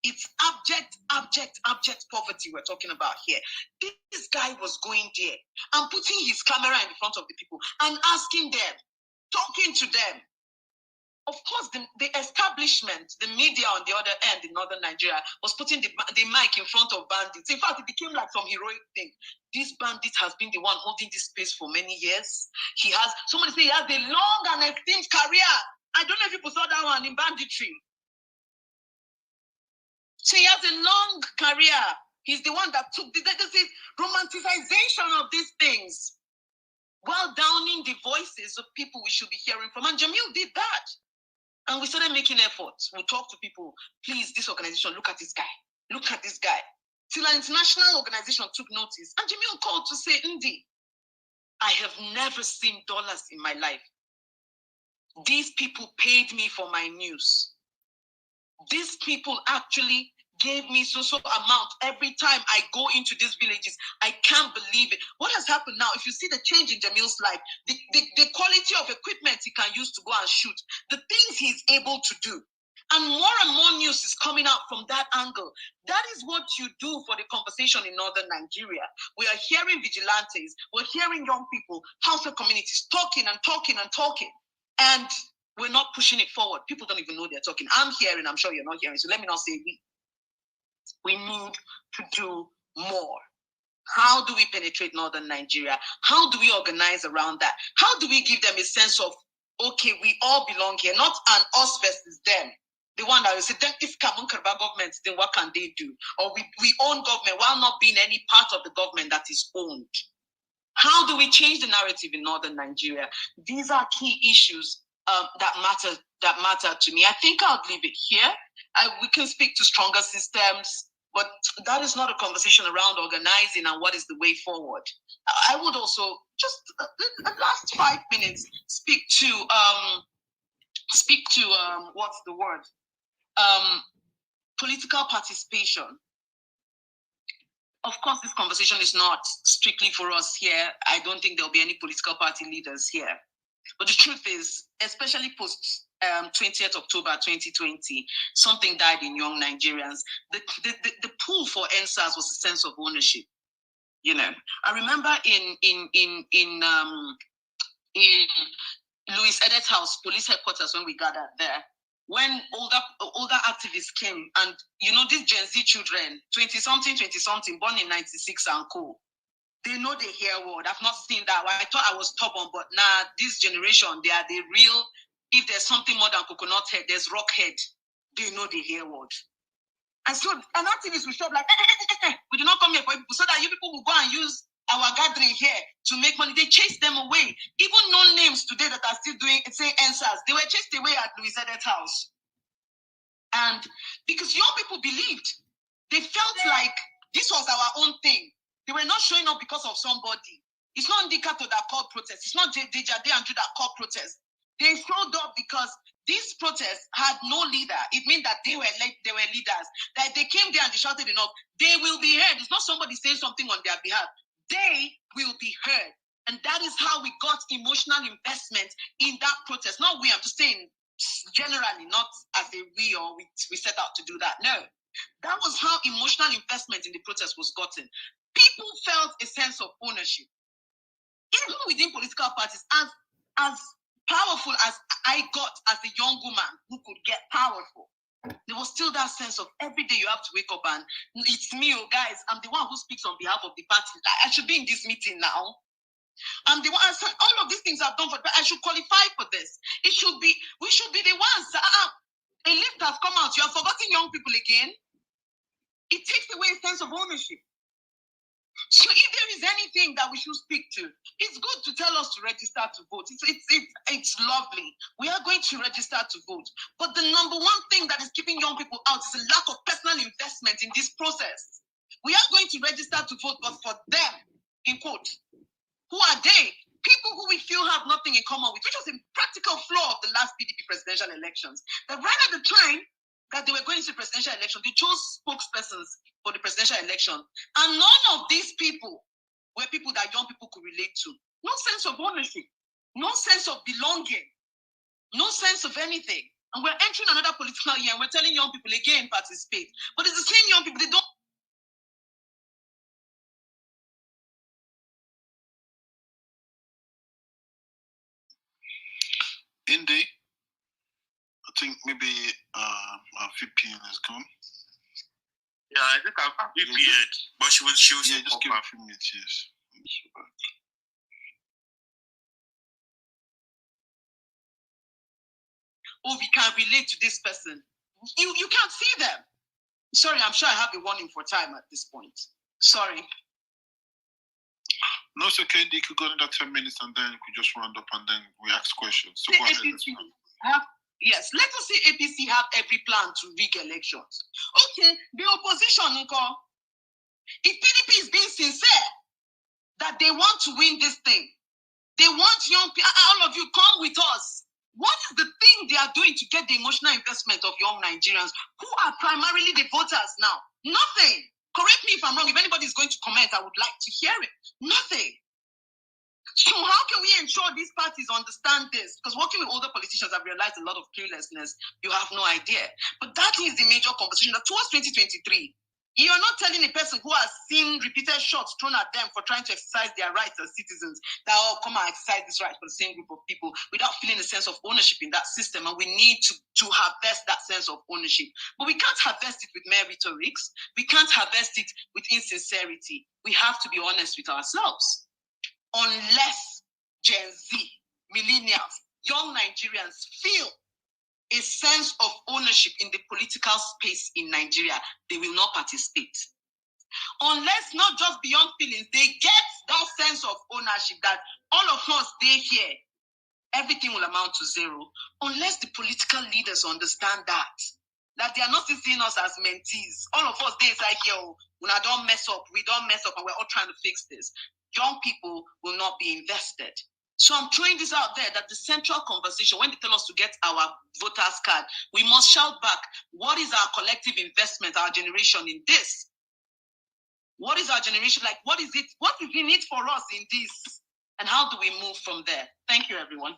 It's abject poverty we're talking about here. This guy was going there and putting his camera in front of the people and asking them, talking to them. Of course, the establishment, the media on the other end in northern Nigeria was putting the mic in front of bandits. In fact, it became like some heroic thing. This bandit has been the one holding this space for many years. Somebody say he has a long and esteemed career. I don't know if people saw that one in banditry. So he has a long career. He's the one that took this romanticization of these things while downing the voices of people we should be hearing from. And Jamil did that. And we started making efforts. We talked to people, please, this organization, look at this guy. Look at this guy. Till an international organization took notice. And Jamil called to say, Ndi, I have never seen dollars in my life. These people paid me for my news. These people actually gave me so amount every time I go into these villages. I can't believe it. What has happened now? If you see the change in Jamil's life, the quality of equipment he can use to go and shoot, the things he's able to do, and more news is coming out from that angle. That is what you do for the conversation in northern Nigeria. We are hearing vigilantes, we're hearing young people, Hausa communities talking and talking and talking, and we're not pushing it forward. People don't even know they're talking. I'm hearing, I'm sure you're not hearing, so let me not say we. We need to do more. How do we penetrate northern Nigeria? How do we organize around that? How do we give them a sense of, okay, we all belong here, not an us versus them. The one that will say, if Kamunkarba government, then what can they do? Or we own government while not being any part of the government that is owned. How do we change the narrative in northern Nigeria? These are key issues that matter to me. I think I'll leave it here. We can speak to stronger systems, but that is not a conversation around organizing and what is the way forward. I would also just the last 5 minutes speak to what's the word? Political participation. Of course, this conversation is not strictly for us here. I don't think there'll be any political party leaders here. But the truth is, especially post 20th October 2020, something died in young Nigerians. The pull for EndSars was a sense of ownership. You know, I remember in Louis Edet's house, police headquarters, when we gathered there, when older activists came, and you know, these Gen Z children, 20-something, born in 96 and co. They know the hair word. I've not seen that. I thought I was stubborn, but nah, this generation, they are the real. If there's something more than coconut head, there's rock head. They know the hair word. And so an activist will show up like, we do not come here for people, so that you people will go and use our gathering here to make money. They chase them away. Even known names today that are still doing, say, EndSars, they were chased away at Louis Edet's house. And because young people believed, they felt like this was our own thing. They were not showing up because of somebody. It's not Ndikato that called protest. It's not Dejade Andrew that called protest. They showed up because this protest had no leader. It means that they were leaders. That they came there and they shouted enough. They will be heard. It's not somebody saying something on their behalf. They will be heard. And that is how we got emotional investment in that protest. Not we, I'm just saying generally, not as a we or we set out to do that. No. That was how emotional investment in the protest was gotten. People felt a sense of ownership. Even within political parties, as powerful as I got as a young woman who could get powerful, there was still that sense of every day you have to wake up and it's me, oh guys, I'm the one who speaks on behalf of the party. I should be in this meeting now. I'm the one, all of these things I've done for, I should qualify for this. We should be the ones. A lift has come out. You have forgotten young people again. It takes away a sense of ownership. So if there is anything that we should speak to, it's good to tell us to register to vote. It's lovely. We are going to register to vote. But the number one thing that is keeping young people out is a lack of personal investment in this process. We are going to register to vote, but for them, in quote, who are they? People who we feel have nothing in common with, which was a practical flaw of the last PDP presidential elections. That right at the time that they were going to the presidential election, they chose spokespersons for the presidential election. And none of these people were people that young people could relate to. No sense of ownership, no sense of belonging, no sense of anything. And we're entering another political year and we're telling young people again, participate. But it's the same young people, they don't. Indy, I think maybe our VPN is gone. Yeah, I think I've VPN, but she will Yeah, just give a few minutes, yes. Oh, we can't relate to this person. You can't see them. Sorry, I'm sure I have a warning for time at this point. Sorry. No, it's okay. You could go another 10 minutes and then you could just round up and then we ask questions. So go ahead. Yes, let us say APC have every plan to rig elections. Okay, the opposition, if PDP is being sincere that they want to win this thing, they want young people, all of you come with us. What is the thing they are doing to get the emotional investment of young Nigerians who are primarily the voters now? Nothing. Correct me if I'm wrong. If anybody is going to comment, I would like to hear it. Nothing. So how can we ensure these parties understand this? Because working with older politicians, I've realized a lot of cluelessness. You have no idea. But that is the major conversation. That towards 2023, you are not telling a person who has seen repeated shots thrown at them for trying to exercise their rights as citizens that, oh, come and exercise this right for the same group of people without feeling a sense of ownership in that system. And we need to harvest that sense of ownership. But we can't harvest it with mere rhetorics. We can't harvest it with insincerity. We have to be honest with ourselves. Unless Gen Z, millennials, young Nigerians feel a sense of ownership in the political space in Nigeria, they will not participate. Unless, not just beyond feelings, they get that sense of ownership that all of us, they here, everything will amount to zero. Unless the political leaders understand that they are not seeing us as mentees. All of us, they inside here, when I don't mess up, we don't mess up, and we're all trying to fix this. Young people will not be invested. So I'm throwing this out there that the central conversation, when they tell us to get our voters card, we must shout back, what is our collective investment, our generation in this? What is our generation like? What is it? What is in it for us in this? And how do we move from there? Thank you, everyone.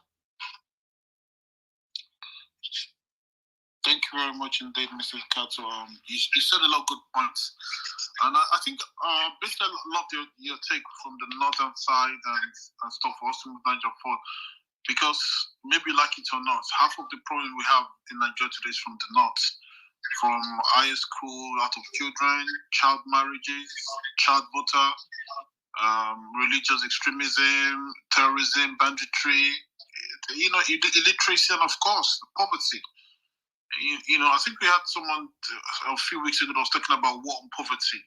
Thank you very much indeed, Mr. Kato. You said a lot of good points. And I think basically I love your take from the northern side and stuff, also Niger for, because maybe like it or not, half of the problem we have in Nigeria today is from the north. From high school, out of children, child marriages, child voter, religious extremism, terrorism, banditry, illiteracy, and of course, poverty. I think we had someone a few weeks ago that was talking about war and poverty.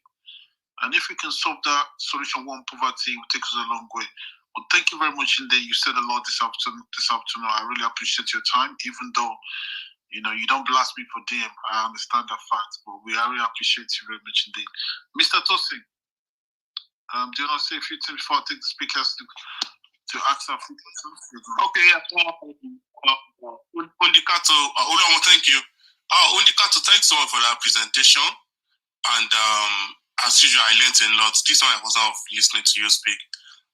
And if we can solve that solution, war and poverty, it will take us a long way. But thank you very much indeed. You said a lot this afternoon. I really appreciate your time, even though, you don't blast me for DM. I understand that fact, but we really appreciate you very much indeed. Mr. Tosin, do you want to say a few things before I take the speakers to ask our few questions? Okay, yeah. Undikato, thank you. Undikato, thanks so much for that presentation. And as usual, I learned a lot. This one I was of listening to you speak.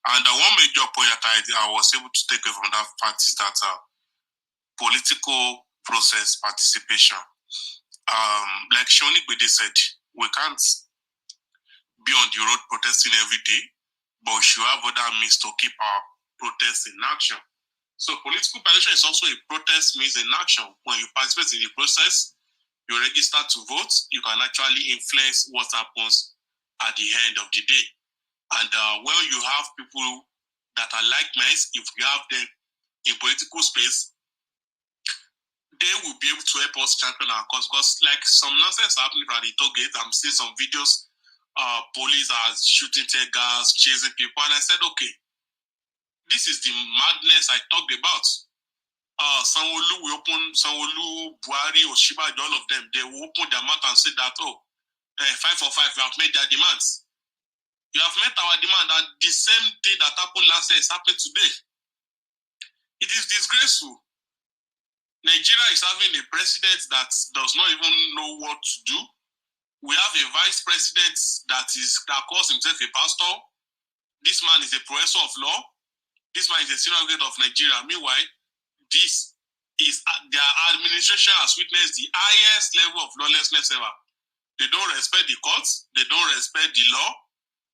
And one major point that I was able to take away from that fact is that political process participation. Like Shoni Bede said, we can't be on the road protesting every day, but we should have other means to keep our protests in action. So political participation is also a protest means in action. When you participate in the process, you register to vote, you can actually influence what happens at the end of the day. And when you have people that are like-minded, if you have them in political space, they will be able to help us champion our cause. Because like some nonsense happening at the toll gate, I'm seeing some videos police are shooting tear gas, chasing people. And I said, okay, this is the madness I talked about. Sanwo-Olu will open, Sanwo-Olu, Buhari, Oshiba, all of them, they will open their mouth and say that, 5 for 5, we have made their demands. You have met our demand, and the same thing that happened last year is happening today. It is disgraceful. Nigeria is having a president that does not even know what to do. We have a vice president that calls himself a pastor. This man is a professor of law. This man is a senior grade of Nigeria. Meanwhile, this is their administration has witnessed the highest level of lawlessness ever. They don't respect the courts. They don't respect the law.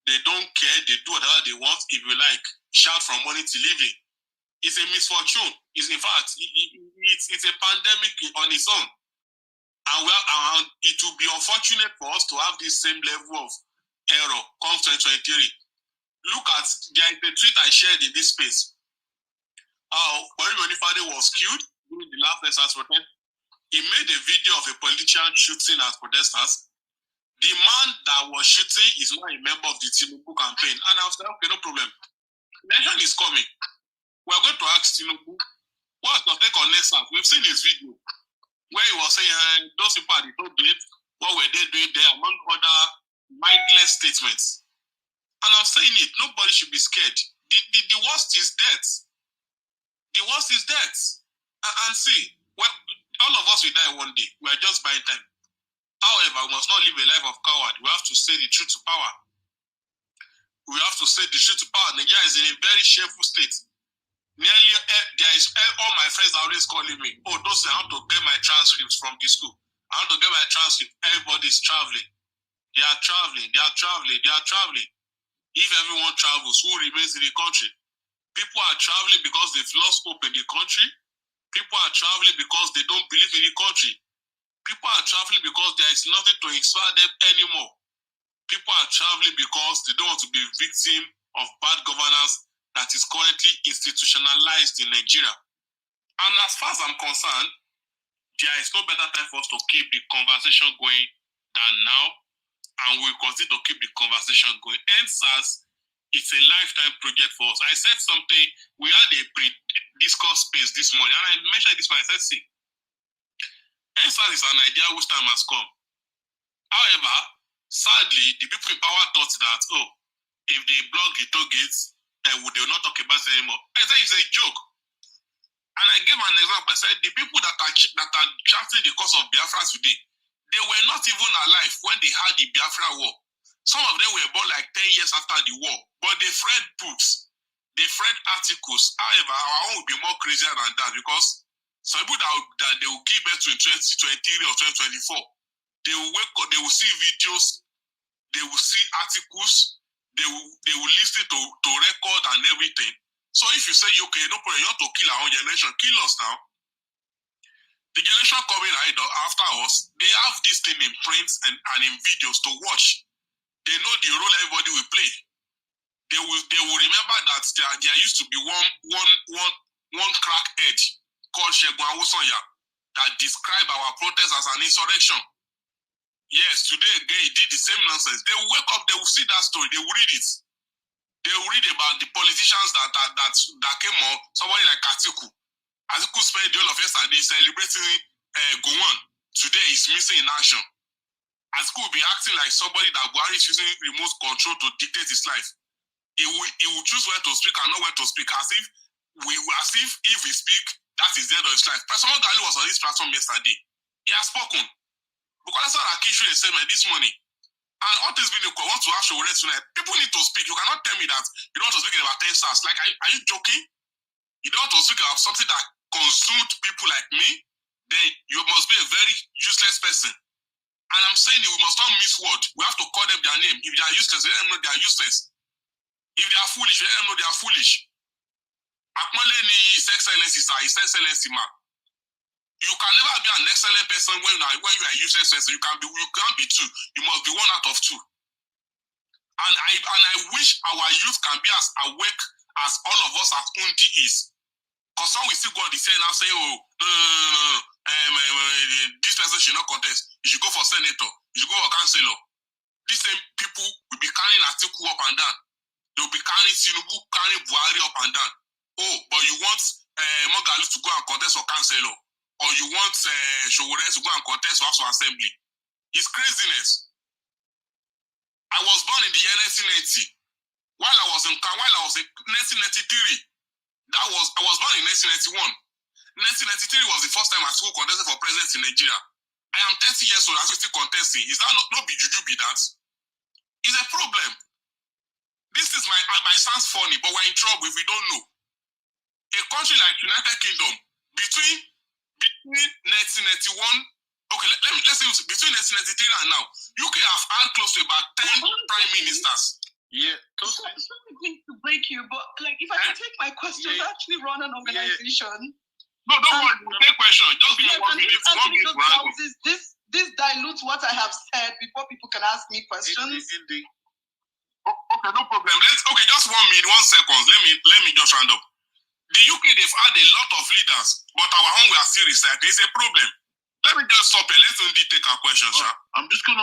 They don't care. They do whatever they want. If you like, shout from morning to evening. It's a misfortune. It's in fact, it's a pandemic on its own. And it will be unfortunate for us to have this same level of error come 2023. Look at the tweet I shared in this space. When was killed during the last EndSars protest, he made a video of a politician shooting at protesters. The man that was shooting is not a member of the Tinubu campaign. And I was like, okay, no problem. Election is coming. We're going to ask Tinubu, what's your take on EndSars? We've seen his video where he was saying, those people at the top gate, what were they doing there, among other mindless statements. And I'm saying it, nobody should be scared. The worst is death. The worst is death. And see, well, all of us will die one day. We are just buying time. However, we must not live a life of coward. We have to say the truth to power. We have to say the truth to power. Nigeria is in a very shameful state. Nearly, all my friends are always calling me, those I want to get my transcripts from the school. I want to get my transcript. Everybody's traveling. They are traveling. If everyone travels, who remains in the country? People are traveling because they've lost hope in the country. People are traveling because they don't believe in the country. People are traveling because there is nothing to inspire them anymore. People are traveling because they don't want to be victim of bad governance that is currently institutionalized in Nigeria. And as far as I'm concerned, there is no better time for us to keep the conversation going than now, and we'll continue to keep the conversation going. EndSars, it's a lifetime project for us. I said something, we had a pre-discuss space this morning, and I mentioned this when I said, see, EndSars is an idea whose time has come. However, sadly, the people in power thought that, if they block the toll gates, they will not talk about it anymore. I said it's a joke. And I gave an example. I said the people that are chanting the cause of Biafra today, they were not even alive when they had the Biafra war. Some of them were born like 10 years after the war, but they read books, they read articles. However, our own will be more crazier than that, because some people that they will give birth to in 2023 or 2024, they will wake up, they will see videos, they will see articles, they will listen to record and everything. So if you say, okay, no problem, you want to kill our own generation, kill us now. The generation coming after us, they have this thing in print and in videos to watch. They know the role everybody will play. They will remember that there used to be one crackhead called Segun Awosanya that described our protest as an insurrection. Yes, today again he did the same nonsense. They will wake up, they will see that story, they will read it. They will read about the politicians that came on, somebody like Atiku. Atiku spent the whole of yesterday celebrating Gowon. Today he's missing in action. Atiku will be acting like somebody that Buhari is using remote control to dictate his life. He will choose when to speak and not when to speak, as if if we speak, that is the end of his life. President Gali was on this platform yesterday. He has spoken. Because that's what Akishu is saying this morning. And all things being equal, want to have show tonight. People need to speak. You cannot tell me that you don't want to speak about EndSars. Like, are you joking? You don't want to speak about something that consumed people like me? Then you must be a very useless person. And I'm saying we must not miss word. We have to call them their name. If they are useless, let them know they are useless. If they are foolish, let them know they are foolish. Akmale ni His Excellency, sir. His Excellency, ma. You can never be an excellent person when you are a useless person. You can't be two. You must be one out of two. And I wish our youth can be as awake as all of us as Undi is. Because some we still go on the same and say, no, this person should not contest. You should go for senator. You should go for councillor. These same people be carrying Atiku up and down. They'll be carrying Tinubu, carrying Buhari up and down. Oh, but you want Mogalu to go and contest for councillor, or you want Showore to go and contest for House of Assembly. It's craziness. I was born in the year 1980. While I was in 1993, I was born in 1991. 1993 was the first time I still contested for president in Nigeria. I am 30 years old, I'm still contesting. Is that not be juju be that? It's a problem. This is my sounds funny, but we're in trouble if we don't know. A country like United Kingdom, between 1991, okay, let's say between 1993 and now, UK have had close to about 10 prime ministers. Yeah, sorry to break you, but like if I can take my questions, I actually run an organization. No, don't worry, take questions. Just give me 1 minute. This dilutes what I have said before people can ask me questions. Okay, no problem. Just 1 minute, 1 second. Let me just round up. The UK, they've had a lot of leaders, but our own we are still recycling. It's a problem. Let me just stop here. Let's only take our questions, sir. I'm just gonna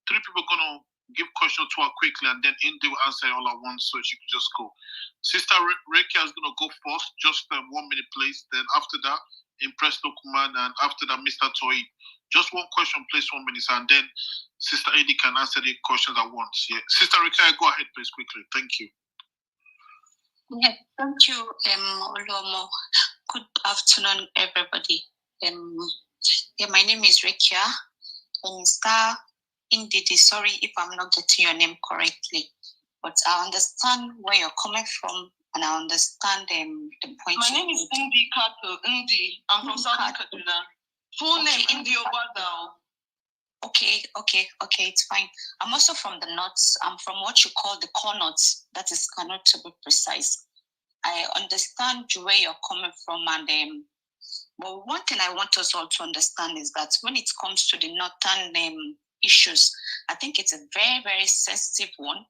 3 people gonna give questions to her quickly, and then Indy will answer all at once, so she can just go. Sister Rekia is gonna go first, just 1 minute, please. Then after that, Impress Lokuman, and after that, Mr. Toy. Just 1 question, please, 1 minute, and then Sister Indy can answer the questions at once. Yeah, Sister Rekia, go ahead, please, quickly. Thank you. Yeah, thank you, Olomo. Good afternoon, everybody. My name is Rekia. Mr. Indeed, sorry if I'm not getting your name correctly, but I understand where you're coming from, and I understand the point. My name is Indi Kato. Indi. I'm from Southern Kaduna. Full name Indi Obadao. Okay, it's fine. I'm also from the north. I'm from what you call the Connaughts. That is Kano to be precise. I understand where you're coming from, and but one thing I want us all to understand is that when it comes to the northern issues, I think it's a very, very sensitive one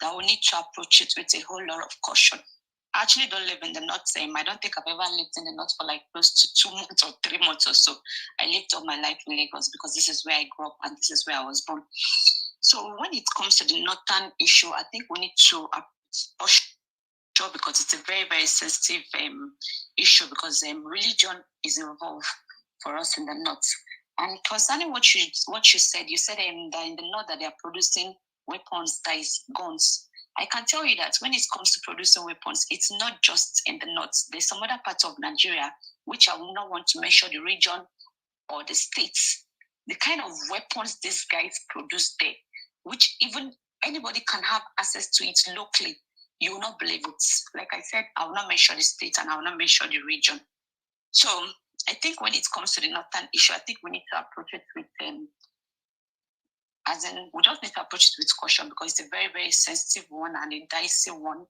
that we need to approach it with a whole lot of caution. I actually don't live in the north. I don't think I've ever lived in the north for like close to 2 months or 3 months or so. I lived all my life in Lagos because this is where I grew up and this is where I was born. So when it comes to the northern issue, I think we need to approach because it's a very, very sensitive issue because religion is involved for us in the north. And concerning what you said, you said that in the north that they are producing weapons, that is guns. I can tell you that when it comes to producing weapons, it's not just in the north. There's some other parts of Nigeria, which I will not want to mention the region or the states. The kind of weapons these guys produce there, which even anybody can have access to it locally, you will not believe it. Like I said, I will not mention the state and I will not mention the region. So I think when it comes to the northern issue, I think we need to approach it with we just need to approach it with caution because it's a very, very sensitive one and a dicey one.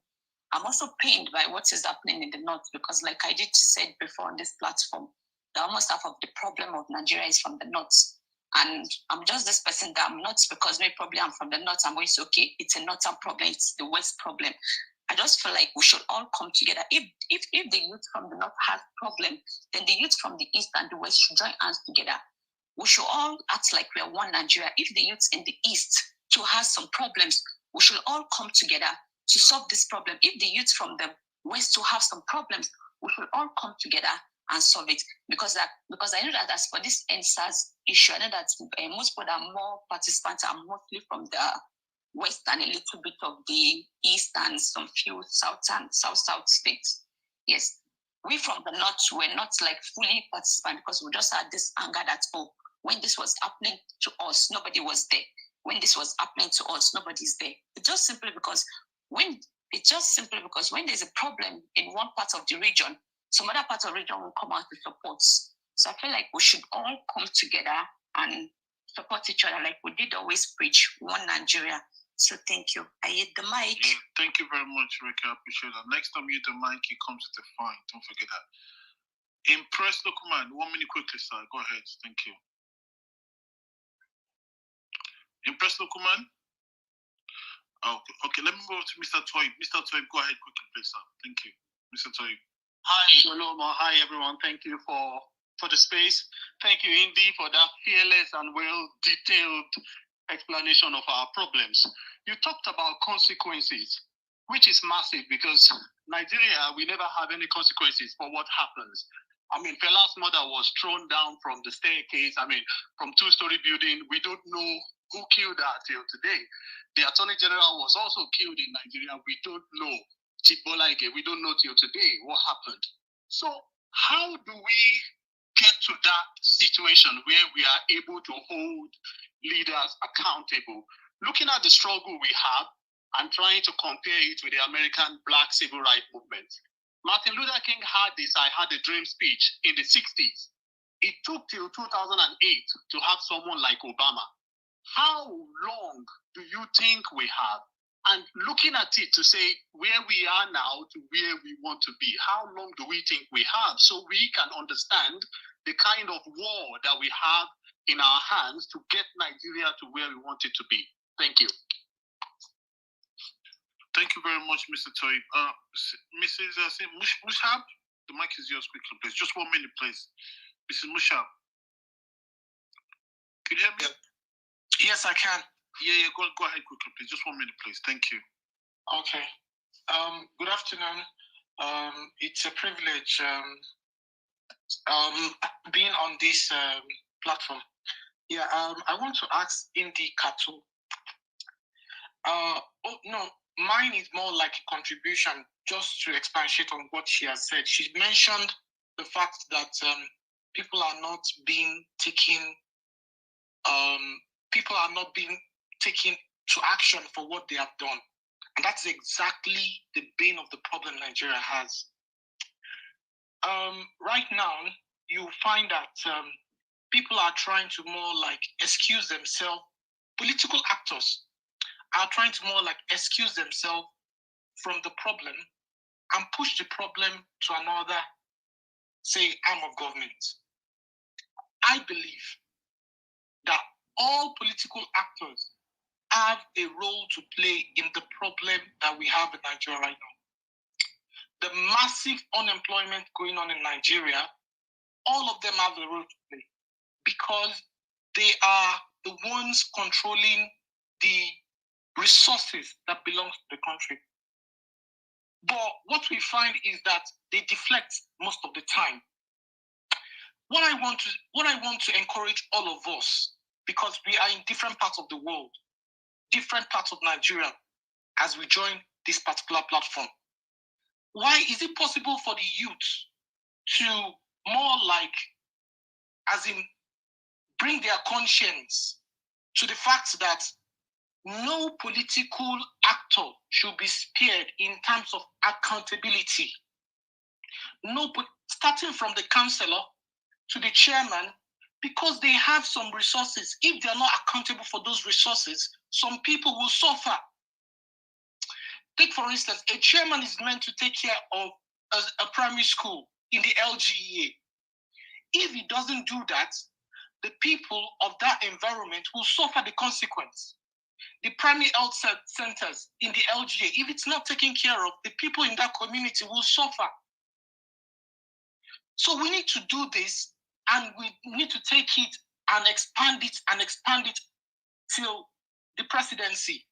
I'm also pained by what is happening in the north because, like I did said before on this platform, that almost half of the problem of Nigeria is from the north. And I'm just this person that I'm not because maybe probably I'm from the north. I'm going to say, okay, it's a northern problem, it's the west problem. I just feel like we should all come together. If the youth from the north has problem, then the youth from the east and the west should join hands together. We should all act like we are one Nigeria. If the youth in the east too has some problems, we should all come together to solve this problem. If the youth from the west too have some problems, we should all come together and solve it. Because I know that as for this EndSars issue, I know that most people that are more participants are mostly from the west and a little bit of the east and some few south states. Yes. We from the north were not like fully participant because we just had this anger that, when this was happening to us, nobody was there. When this was happening to us, nobody's there. It's just simply because when there's a problem in one part of the region, some other part of the region will come out to support. So I feel like we should all come together and support each other like we did always preach, one Nigeria. So thank you. I hit the mic. Yeah, thank you very much, Ricky. I appreciate that. Next time you hit the mic, it comes with a fine. Don't forget that. Impress Lokuman. 1 minute quickly, sir. Go ahead. Thank you. Impress Lokuman? Okay, let me go to Mr. Toy. Mr. Toy, go ahead quickly, please, sir. Thank you. Mr. Toy. Hi, Olomo. Hi, everyone. Thank you for the space. Thank you, Indy, for that fearless and well-detailed explanation of our problems. You talked about consequences, which is massive because Nigeria, we never have any consequences for what happens. I mean, Fela's mother was thrown down from the staircase. I mean, from two-story building. We don't know who killed her till today. The Attorney General was also killed in Nigeria. We don't know. Chibolaike, we don't know till today what happened. So how do we get to that situation where we are able to hold leaders accountable? Looking at the struggle we have and trying to compare it with the American Black Civil Rights Movement. Martin Luther King had this I Had a Dream speech in the 60s. It took till 2008 to have someone like Obama. How long do you think we have? And looking at it to say where we are now to where we want to be, how long do we think we have so we can understand the kind of war that we have in our hands to get Nigeria to where we want it to be? Thank you. Thank you very much, Mr. Toy. Mrs. Mushab, the mic is yours quickly, please. Just 1 minute, please. Mrs. Mushab. Can you hear me? Yes, I can. Yeah, go ahead quickly, please. Just 1 minute, please. Thank you. Okay. Good afternoon. It's a privilege being on this platform. Yeah, I want to ask Indi Katu. Mine is more like a contribution just to expatiate on what she has said. She mentioned the fact that people are not being taken to action for what they have done. And that's exactly the bane of the problem Nigeria has. Right now, you find that people are trying to more like excuse themselves. Political actors are trying to more like excuse themselves from the problem and push the problem to another, say, arm of government. I believe that all political actors have a role to play in the problem that we have in Nigeria right now. The massive unemployment going on in Nigeria, all of them have a role to play because they are the ones controlling the resources that belong to the country. But what we find is that they deflect most of the time. What I want to encourage all of us, because we are in different parts of the world, different parts of Nigeria, as we join this particular platform. Why is it possible for the youth to more like, as in, bring their conscience to the fact that no political actor should be spared in terms of accountability? Starting from the councillor to the chairman, because they have some resources. If they are not accountable for those resources, some people will suffer. Take, for instance, a chairman is meant to take care of a primary school in the LGA. If he doesn't do that, the people of that environment will suffer the consequence. The primary health centers in the LGA, if it's not taken care of, the people in that community will suffer. So we need to do this, and we need to take it and expand it till the presidency.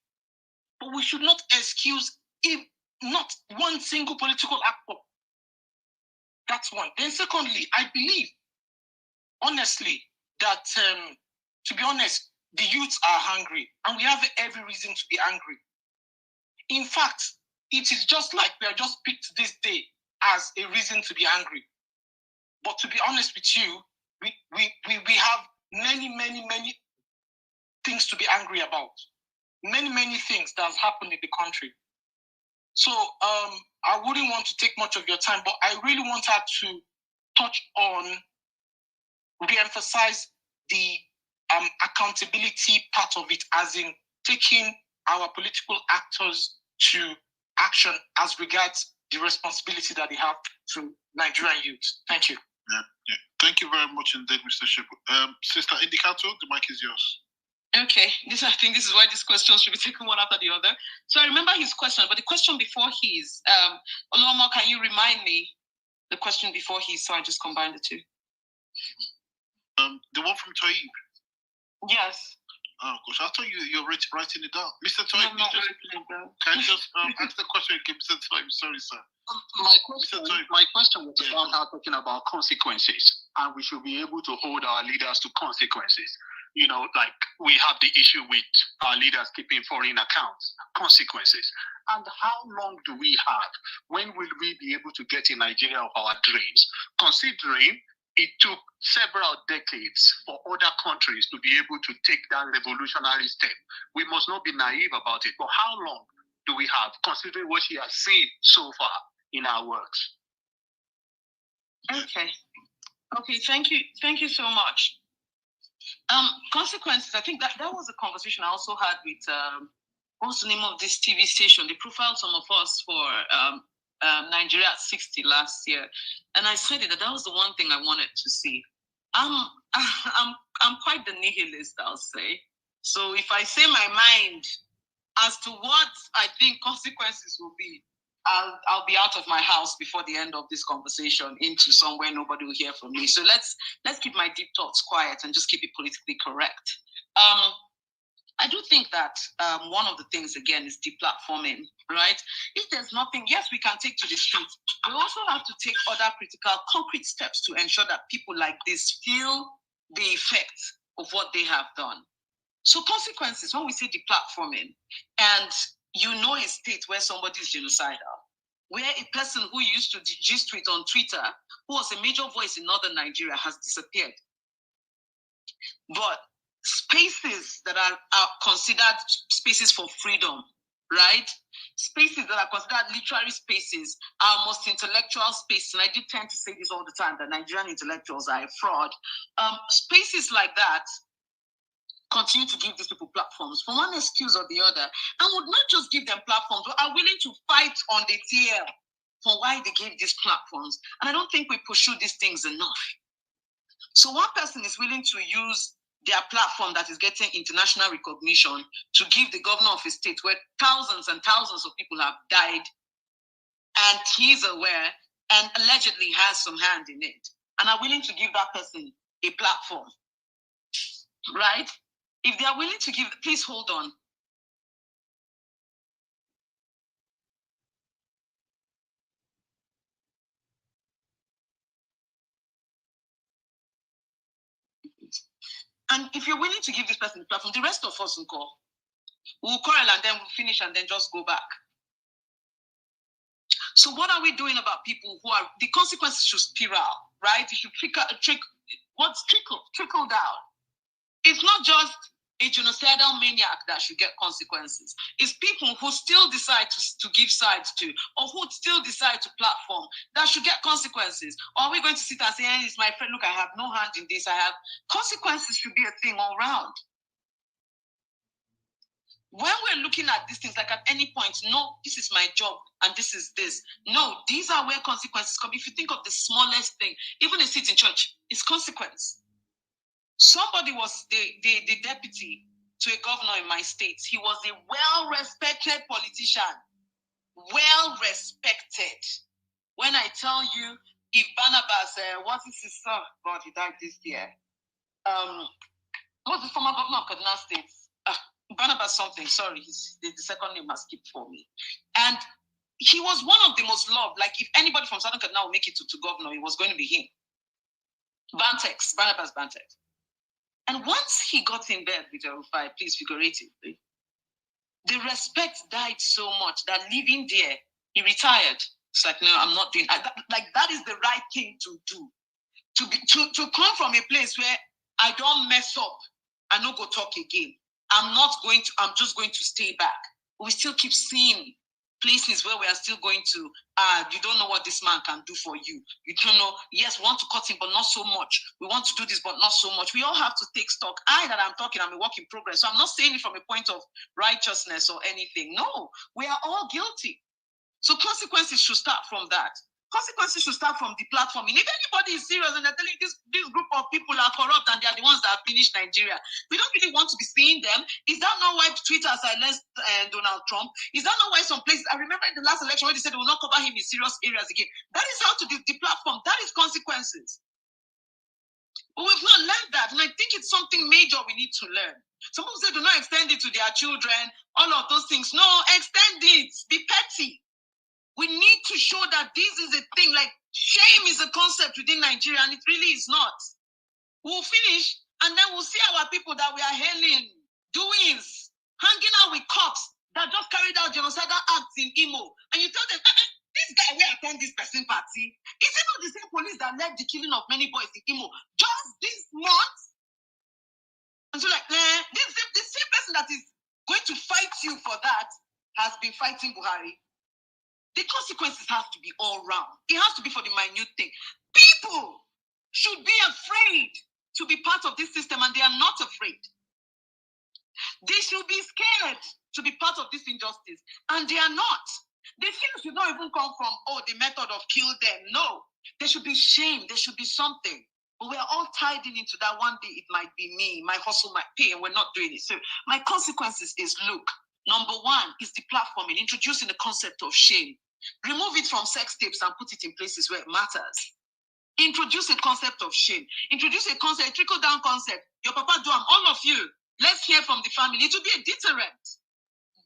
But we should not excuse if not one single political actor. That's one. Then secondly, I believe, honestly, that, to be honest, the youths are hungry, and we have every reason to be angry. In fact, it is just like we are just picked this day as a reason to be angry. But to be honest with you, we have many things to be angry about. Many things that has happened in the country. So I wouldn't want to take much of your time, but I really wanted to touch on, re-emphasize the accountability part of it, as in taking our political actors to action as regards the responsibility that they have to Nigerian youth. Thank you. Yeah. Thank you very much indeed, Mr. Shep. Sister Indikato, the mic is yours. Okay, I think this is why these questions should be taken one after the other. So I remember his question, but the question before his, Oluomo, can you remind me the question before his, so I just combined the two? The one from Taib. Yes. Oh gosh, I thought you're writing it down. Mr. Toy, No, not writing it down. can you just ask the question again, Mr. Toy? Sorry, sir. My question was about talking about consequences, and we should be able to hold our leaders to consequences. You know, like we have the issue with our leaders keeping foreign accounts, consequences. And how long do we have? When will we be able to get in Nigeria of our dreams? Considering it took several decades for other countries to be able to take that revolutionary step. We must not be naive about it. But how long do we have, considering what she has seen so far in our works? Okay, thank you so much. Consequences, I think that was a conversation I also had with what's the name of this TV station? They profiled some of us for Nigeria at 60 last year, and I said that was the one thing I wanted to see. I'm quite the nihilist, I'll say. So if I say my mind as to what I think consequences will be, I'll be out of my house before the end of this conversation into somewhere nobody will hear from me. So let's keep my deep thoughts quiet and just keep it politically correct. I do think that one of the things, again, is deplatforming, right? If there's nothing, yes, we can take to the streets. We also have to take other critical, concrete steps to ensure that people like this feel the effect of what they have done. So consequences, when we say deplatforming, and you know a state where somebody is genocidal, where a person who used to gist tweet on Twitter, who was a major voice in northern Nigeria, has disappeared. But spaces that are considered spaces for freedom, right? Spaces that are considered literary spaces, our most intellectual spaces, and I do tend to say this all the time, that Nigerian intellectuals are a fraud. Spaces like that continue to give these people platforms for one excuse or the other, and would not just give them platforms, but are willing to fight on the TL for why they gave these platforms. And I don't think we pursue these things enough. So one person is willing to use their platform that is getting international recognition to give the governor of a state where thousands and thousands of people have died, and he's aware and allegedly has some hand in it, and are willing to give that person a platform, right? If they are willing to give, please hold on. And if you're willing to give this person a platform, the rest of us will call. We'll quarrel and then we'll finish and then just go back. So what are we doing about people who are, the consequences should spiral, right? It should trickle down. It's not just a genocidal maniac that should get consequences. It's people who still decide to give sides to, or who still decide to platform, that should get consequences. Or are we going to sit and say, hey, it's my friend, look, I have no hand in this, consequences should be a thing all round. When we're looking at these things, like at any point, no, this is my job and this is this. No, these are where consequences come. If you think of the smallest thing, even a seat in church, it's consequence. Somebody was the deputy to a governor in my state. He was a well-respected politician. Well-respected. When I tell you, if Barnabas, what is his son? God, he died this year. What's the former governor of Kaduna State? Barnabas something, sorry, the second name has skipped for me. And he was one of the most loved. Like, if anybody from Southern Kaduna will make it to governor, it was going to be him. Barnabas Bantex. And once he got in bed with Erufai, please figuratively, the respect died so much that living there, he retired. It's like, no, I'm not doing that. Like, that is the right thing to do. To come from a place where I don't mess up, I no go talk again. I'm just going to stay back. We still keep seeing places where we are still going to, you don't know what this man can do for you. You don't know, yes, we want to cut him, but not so much. We want to do this, but not so much. We all have to take stock. I'm a work in progress. So I'm not saying it from a point of righteousness or anything. No, we are all guilty. So consequences should start from that. Consequences should start from the platform. If anybody is serious and they're telling this group of people are corrupt and they are the ones that have finished Nigeria, we don't really want to be seeing them. Is that not why Twitter silenced Donald Trump? Is that not why some places, I remember in the last election when they said they will not cover him in serious areas again. That is how to deplatform. That is consequences. But we've not learned that. And I think it's something major we need to learn. Some people say do not extend it to their children, all of those things. No, extend it. Be petty. We need to show that this is a thing. Like, shame is a concept within Nigeria, and it really is not. We'll finish, and then we'll see our people that we are hailing, doings, hanging out with cops that just carried out genocidal acts in Imo. And you tell them, this guy will attend this person party. Is it not the same police that led the killing of many boys in Imo just this month? And so, like, the same person that is going to fight you for that has been fighting Buhari. The consequences have to be all round. It has to be for the minute thing. People should be afraid to be part of this system, and they are not afraid. They should be scared to be part of this injustice, and they are not. The fear should not even come from, the method of kill them. No, there should be shame. There should be something. But we are all tied into that. One day it might be me. My hustle might pay, and we're not doing it. So my consequences is, look, number one is the platforming, introducing the concept of shame. Remove it from sex tapes and put it in places where it matters. Introduce a concept of shame. Introduce a concept, a trickle-down concept. Your papa do them, all of you. Let's hear from the family. It will be a deterrent.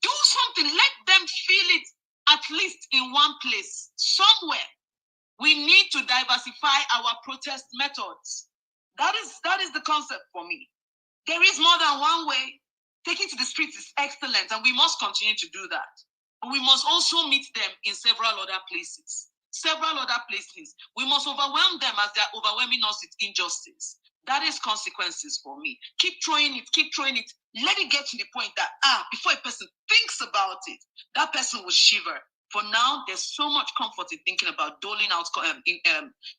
Do something. Let them feel it at least in one place, somewhere. We need to diversify our protest methods. That is the concept for me. There is more than one way. Taking to the streets is excellent, and we must continue to do that. But we must also meet them in several other places. We must overwhelm them as they're overwhelming us with injustice. That is consequences for me. Keep throwing it. Let it get to the point that, before a person thinks about it, that person will shiver. For now, there's so much comfort in thinking about doling out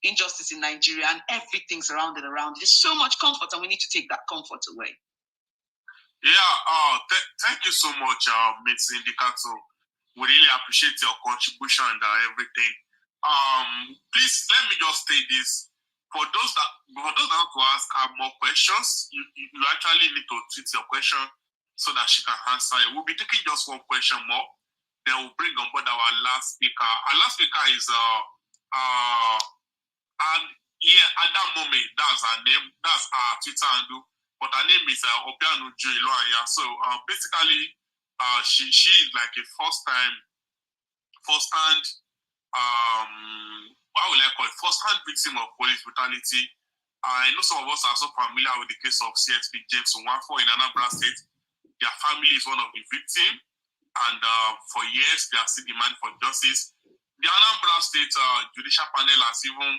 injustice in Nigeria, and everything surrounded around it. There's so much comfort, and we need to take that comfort away. Yeah, thank you so much, Ms. Indicato. We really appreciate your contribution and everything. Please let me just say this: for those that want to ask her more questions, you actually need to tweet your question so that she can answer it. We'll be taking just one question more, then we'll bring on board our last speaker. Our last speaker is and yeah, at that moment, that's her name, that's her Twitter handle, but her name is Obianu Joiloya. So basically, she is like a first-hand victim of police brutality. I know some of us are so familiar with the case of CSP James Nwanfo in Anambra State. Their family is one of the victims, and for years they are still demanding for justice. The Anambra State judicial panel has even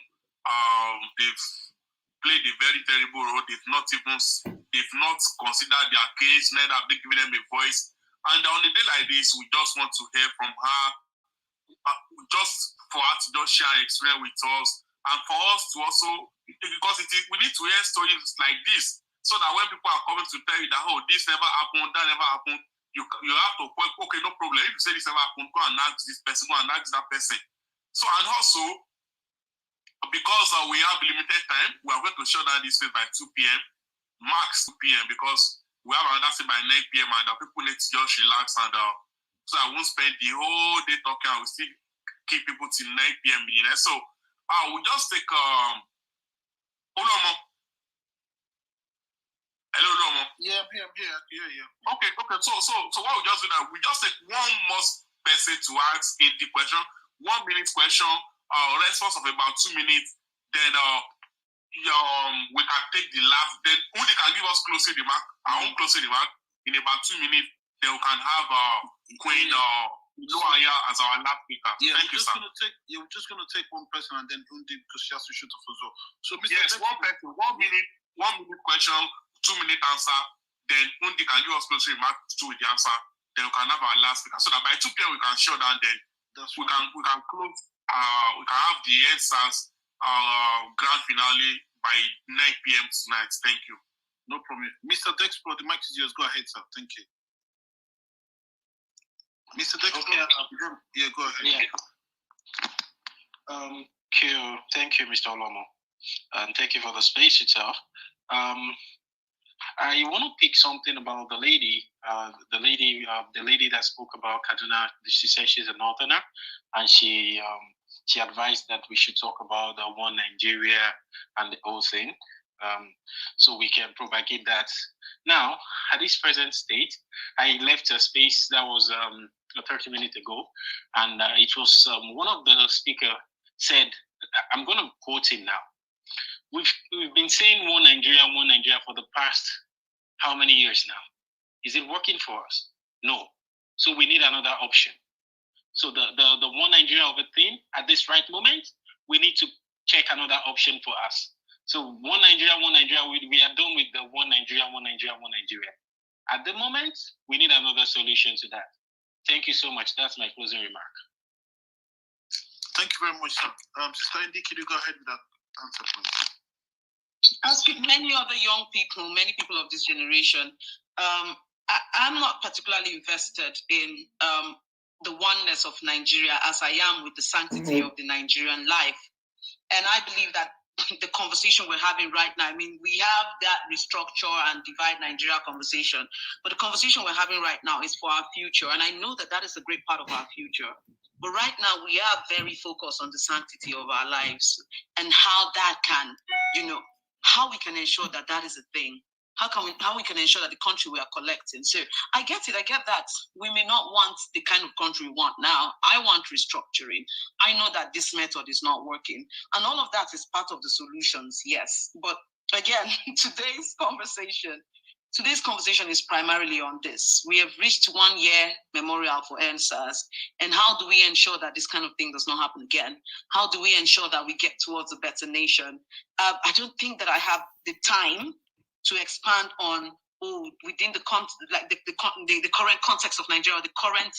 they've played a very terrible role. They've not considered their case, neither have they given them a voice. And on a day like this, we just want to hear from her, just for her to just share her experience with us, and for us to also, because we need to hear stories like this, so that when people are coming to tell you that, this never happened, that never happened, you have to point, okay, no problem. If you say this never happened, go and ask this person, go and ask that person. So, and also, because we have limited time, we are going to shut down this space by 2 p.m., max 2 p.m., because we have another thing by 9 p.m. and people need to just relax, and so I won't spend the whole day talking. I will still keep people till 9 p.m. So I will just take Olomo. Hello, Olomo. Yeah, I'm here. Yeah. Okay. So what we just do now? We just take one more person to ask in the question, 1 minute question, response of about 2 minutes. Then we can take the last. Then Udi can give us closing remark. Our own closing remark in about 2 minutes. Then we can have Queen Loaya as our last speaker. Yeah, thank you, sir. We're just gonna take one person and then Undi, because she has to shoot off as well. So, Mr. Yes, one person, 1 minute, 1 minute question, 2 minute answer. Then Undi can give us closing remark with the answer. Then we can have our last speaker, so that by 2 p.m. we can shut down. Then we can close. We can have the EndSars grand finale by 9 p.m. tonight. Thank you. No problem. Mr. Dexpro, the mic is yours. Go ahead, sir. Thank you. Mr. Dexpro, yeah, go ahead. Yeah. Thank you, Mr. Olomo, and thank you for the space itself. I want to pick something about the lady that spoke about Kaduna. She said she's a northerner, and she advised that we should talk about one Nigeria and the whole thing. so we can propagate that. Now, at this present state, I left a space that was 30 minutes ago, and it was one of the speaker said, I'm going to quote him now. We've been saying one Nigeria for the past how many years now? Is it working for us? No. So we need another option. So the one Nigeria of a thing at this right moment, we need to check another option for us. So one Nigeria, we are done with the one Nigeria. At the moment, we need another solution to that. Thank you so much. That's my closing remark. Thank you very much. Sister Indy, can you go ahead with that answer, please? As with many other young people, many people of this generation, I'm not particularly invested in the oneness of Nigeria as I am with the sanctity of the Nigerian life. And I believe that the conversation we're having right now, I mean, we have that restructure and divide Nigeria conversation, but the conversation we're having right now is for our future. And I know that that is a great part of our future. But right now, we are very focused on the sanctity of our lives and how that can, how we can ensure that that is a thing. How we can ensure that the country we are collecting. So I get it. I get that. We may not want the kind of country we want now. I want restructuring. I know that this method is not working. And all of that is part of the solutions, yes. But again, today's conversation is primarily on this. We have reached 1 year memorial for EndSars. And how do we ensure that this kind of thing does not happen again? How do we ensure that we get towards a better nation? I don't think that I have the time to expand on within the current context of Nigeria, the current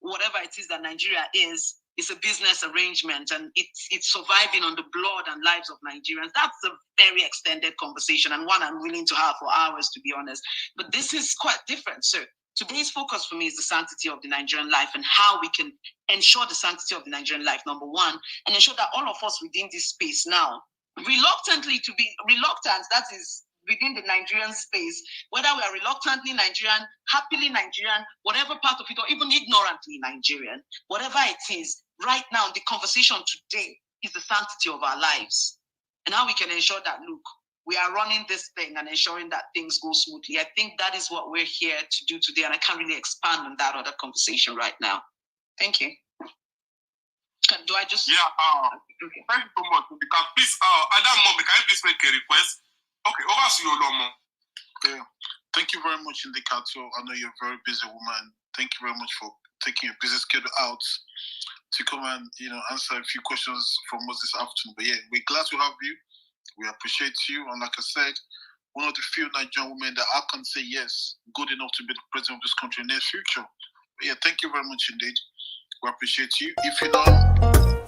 whatever it is that Nigeria is a business arrangement and it's surviving on the blood and lives of Nigerians. That's a very extended conversation and one I'm willing to have for hours, to be honest. But this is quite different. So today's focus for me is the sanctity of the Nigerian life and how we can ensure the sanctity of the Nigerian life, number one, and ensure that all of us within this space now, reluctant, that is within the Nigerian space, whether we are reluctantly Nigerian, happily Nigerian, whatever part of it, or even ignorantly Nigerian, whatever it is, right now, the conversation today is the sanctity of our lives. And how we can ensure that, look, we are running this thing and ensuring that things go smoothly. I think that is what we're here to do today, and I can't really expand on that other conversation right now. Thank you. Do I just... Yeah, okay. Thank you so much. Please, Adam Mommy, can you please make a request? Okay, over to you, Lomo. Okay. Thank you very much, Indicato. I know you're a very busy woman. Thank you very much for taking your busy schedule out to come and answer a few questions from us this afternoon. But yeah, we're glad to have you. We appreciate you. And like I said, one of the few Nigerian women that I can say yes, good enough to be the president of this country in the near future. But yeah, thank you very much indeed. We appreciate you. If you know